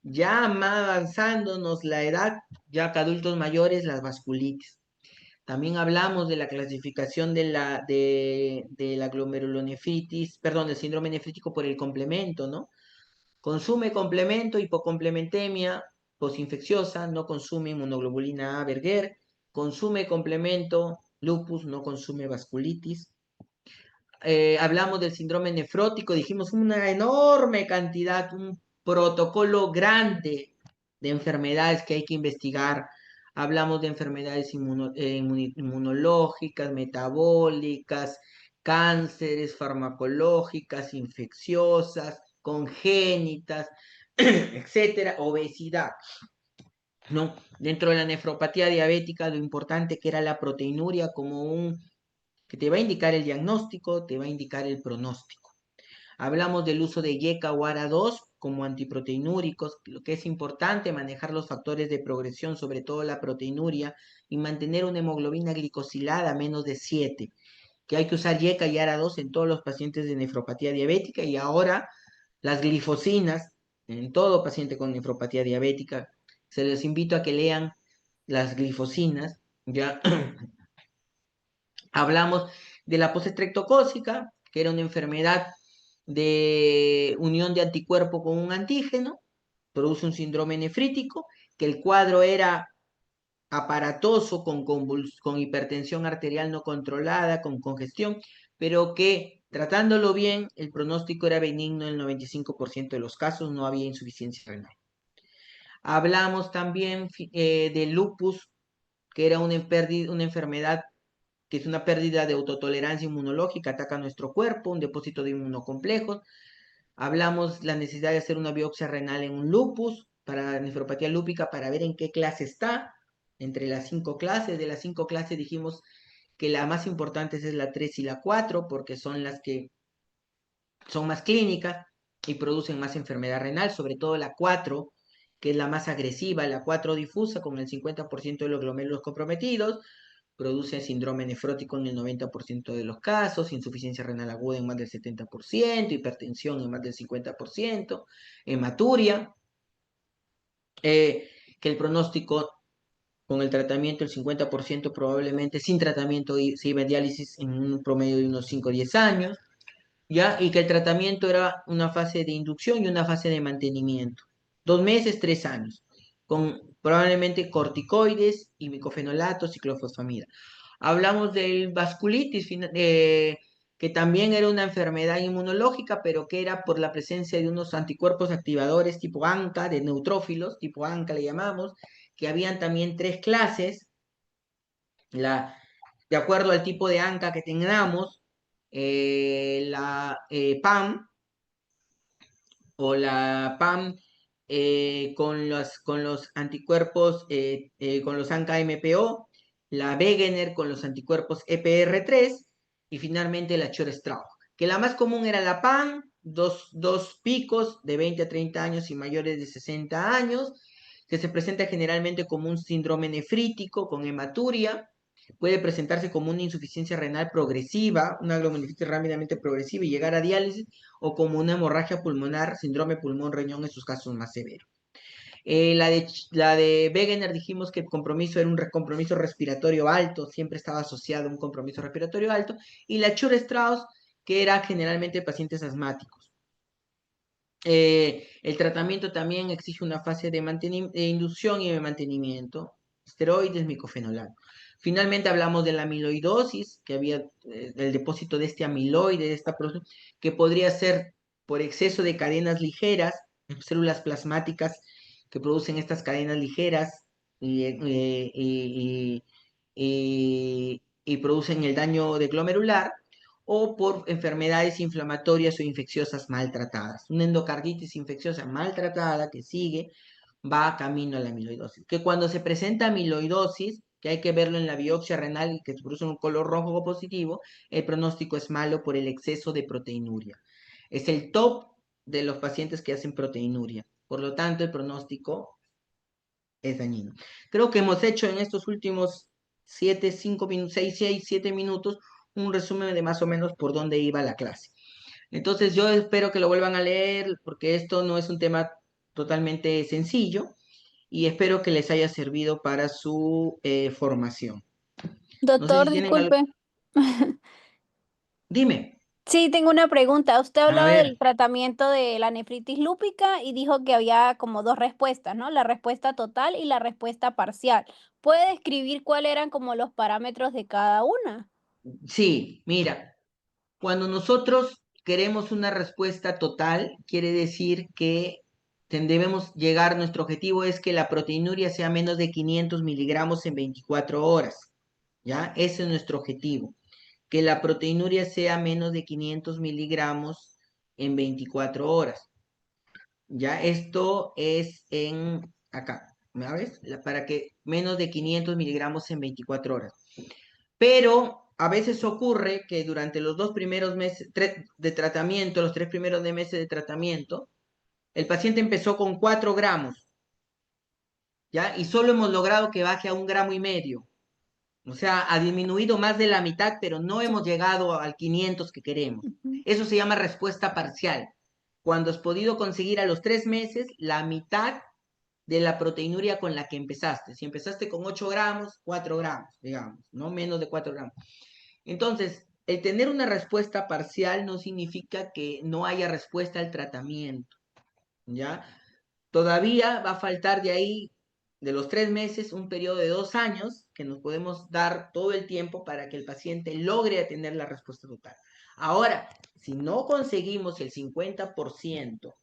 Ya más avanzándonos la edad, ya que adultos mayores, las vasculitis. También hablamos de la clasificación de la glomerulonefritis, perdón, del síndrome nefrítico por el complemento, ¿no? Consume complemento, hipocomplementemia, posinfecciosa, no consume inmunoglobulina A, Berger, consume complemento, lupus, no consume vasculitis. Hablamos del síndrome nefrótico, dijimos una enorme cantidad, un protocolo grande de enfermedades que hay que investigar. Hablamos de enfermedades inmunológicas, metabólicas, cánceres, farmacológicas, infecciosas, congénitas, etcétera, obesidad. ¿No? Dentro de la nefropatía diabética, lo importante que era la proteinuria como que te va a indicar el diagnóstico, te va a indicar el pronóstico. Hablamos del uso de YECA o ARA2 como antiproteinúricos, lo que es importante manejar los factores de progresión, sobre todo la proteinuria, y mantener una hemoglobina glicosilada a menos de 7, que hay que usar YECA y ARA2 en todos los pacientes de nefropatía diabética, y ahora las glifosinas en todo paciente con nefropatía diabética. Se les invito a que lean las glifosinas, ¿ya? Hablamos de la postestreptocócica, que era una enfermedad de unión de anticuerpo con un antígeno, produce un síndrome nefrítico, que el cuadro era aparatoso, con hipertensión arterial no controlada, con congestión, pero que tratándolo bien, el pronóstico era benigno en el 95% de los casos, no había insuficiencia renal. Hablamos también de lupus, que era una enfermedad que es una pérdida de autotolerancia inmunológica, ataca a nuestro cuerpo, un depósito de inmunocomplejos. Hablamos la necesidad de hacer una biopsia renal en un lupus, para nefropatía lúpica, para ver en qué clase está, entre las 5 clases. De las 5 clases dijimos que la más importante es la 3 y la 4, porque son las que son más clínicas y producen más enfermedad renal, sobre todo la 4, que es la más agresiva, la 4 difusa, con el 50% de los glomérulos comprometidos, produce síndrome nefrótico en el 90% de los casos, insuficiencia renal aguda en más del 70%, hipertensión en más del 50%, hematuria, que el pronóstico con el tratamiento, el 50% probablemente sin tratamiento se iba a diálisis en un promedio de unos 5 o 10 años, ¿ya? Y que el tratamiento era una fase de inducción y una fase de mantenimiento. 2 meses, 3 años, con probablemente corticoides y micofenolato, ciclofosfamida. Hablamos del vasculitis, que también era una enfermedad inmunológica, pero que era por la presencia de unos anticuerpos activadores tipo ANCA, de neutrófilos, tipo ANCA le llamamos, que habían también 3 clases, de acuerdo al tipo de ANCA que tengamos, la PAM o la PAM con los anticuerpos, con los ANCA-MPO, la Wegener con los anticuerpos EPR3 y finalmente la Chore-Strauch, que la más común era la PAM, dos picos de 20 a 30 años y mayores de 60 años, que se presenta generalmente como un síndrome nefrítico con hematuria. Puede presentarse como una insuficiencia renal progresiva, una glomerulitis rápidamente progresiva y llegar a diálisis, o como una hemorragia pulmonar, síndrome pulmón-riñón en sus casos más severos. La de Wegener dijimos que el compromiso era un compromiso respiratorio alto, siempre estaba asociado a un compromiso respiratorio alto, y la Chur-Strauss, que era generalmente pacientes asmáticos. El tratamiento también exige una fase de inducción y de mantenimiento, esteroides, micofenolato. Finalmente hablamos de la amiloidosis, que había el depósito de este amiloide, de esta que podría ser por exceso de cadenas ligeras, células plasmáticas que producen estas cadenas ligeras y producen el daño de glomerular, o por enfermedades inflamatorias o infecciosas maltratadas. Una endocarditis infecciosa maltratada que sigue va camino a la amiloidosis. Que cuando se presenta amiloidosis, que hay que verlo en la biopsia renal y que se produce un color rojo positivo, el pronóstico es malo por el exceso de proteinuria. Es el top de los pacientes que hacen proteinuria. Por lo tanto, el pronóstico es dañino. Creo que hemos hecho en estos últimos 7, 5 minutos, 6, 6, 7 minutos, un resumen de más o menos por dónde iba la clase. Entonces yo espero que lo vuelvan a leer porque esto no es un tema totalmente sencillo y espero que les haya servido para su formación. No sé Doctor, si tienen algo. disculpe. Dime. Sí, tengo una pregunta. Usted A habló del ver. tratamiento de la nefritis lúpica y dijo que había como dos respuestas, ¿no? La respuesta total y la respuesta parcial. ¿Puede describir cuáles eran como los parámetros de cada una? Sí, mira, cuando nosotros queremos una respuesta total, quiere decir que debemos llegar, nuestro objetivo es que la proteinuria sea menos de 500 miligramos en 24 horas, ¿ya? Ese es nuestro objetivo, que la proteinuria sea menos de 500 miligramos en 24 horas, ¿ya? Esto es acá, ¿me ves? Para que menos de 500 miligramos en 24 horas. Pero a veces ocurre que durante los 2 primeros meses de tratamiento, los 3 primeros meses de tratamiento, el paciente empezó con 4 gramos, ¿ya? Y solo hemos logrado que baje a 1,5 gramos. O sea, ha disminuido más de la mitad, pero no Sí. hemos llegado al 500 que queremos. Ujú. Eso se llama respuesta parcial. Cuando has podido conseguir a los 3 meses la mitad de la proteinuria con la que empezaste. Si empezaste con 8 gramos, 4 gramos, digamos, no menos de 4 gramos. Entonces, el tener una respuesta parcial no significa que no haya respuesta al tratamiento, ¿ya? Todavía va a faltar de ahí, de los 3 meses, un periodo de 2 años que nos podemos dar todo el tiempo para que el paciente logre tener la respuesta total. Ahora, si no conseguimos el 50%,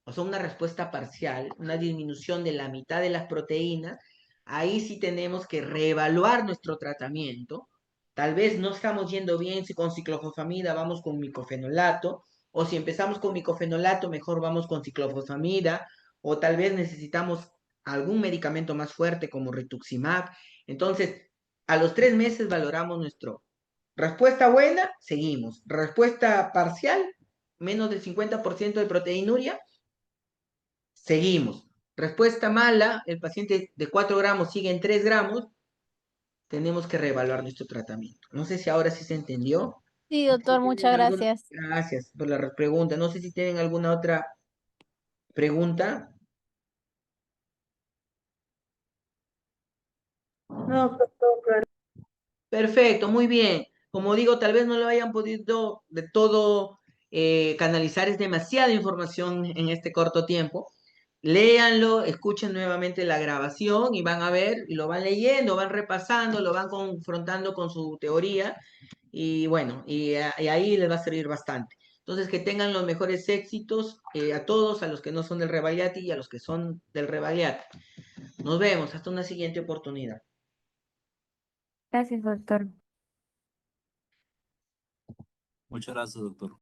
o sea, una respuesta parcial, una disminución de la mitad de las proteínas, ahí sí tenemos que reevaluar nuestro tratamiento. Tal vez no estamos yendo bien si con ciclofosfamida vamos con micofenolato, o si empezamos con micofenolato, mejor vamos con ciclofosfamida, o tal vez necesitamos algún medicamento más fuerte como rituximab. Entonces, a los 3 meses valoramos nuestro respuesta buena, seguimos. Respuesta parcial, menos del 50% de proteinuria, seguimos. Respuesta mala, el paciente de 4 gramos sigue en 3 gramos, tenemos que reevaluar nuestro tratamiento. No sé si ahora sí se entendió. Sí, No sé si doctor, muchas tienen alguna... gracias. Gracias por la pregunta. No sé si tienen alguna otra pregunta. No, todo claro. Perfecto, muy bien. Como digo, tal vez no lo hayan podido de todo canalizar, es demasiada información en este corto tiempo. Léanlo, escuchen nuevamente la grabación y van a ver, y lo van leyendo, van repasando, lo van confrontando con su teoría y bueno, y ahí les va a servir bastante. Entonces, que tengan los mejores éxitos a todos, a los que no son del Rebagliati y a los que son del Rebagliati. Nos vemos, hasta una siguiente oportunidad. Gracias, doctor. Muchas gracias, doctor.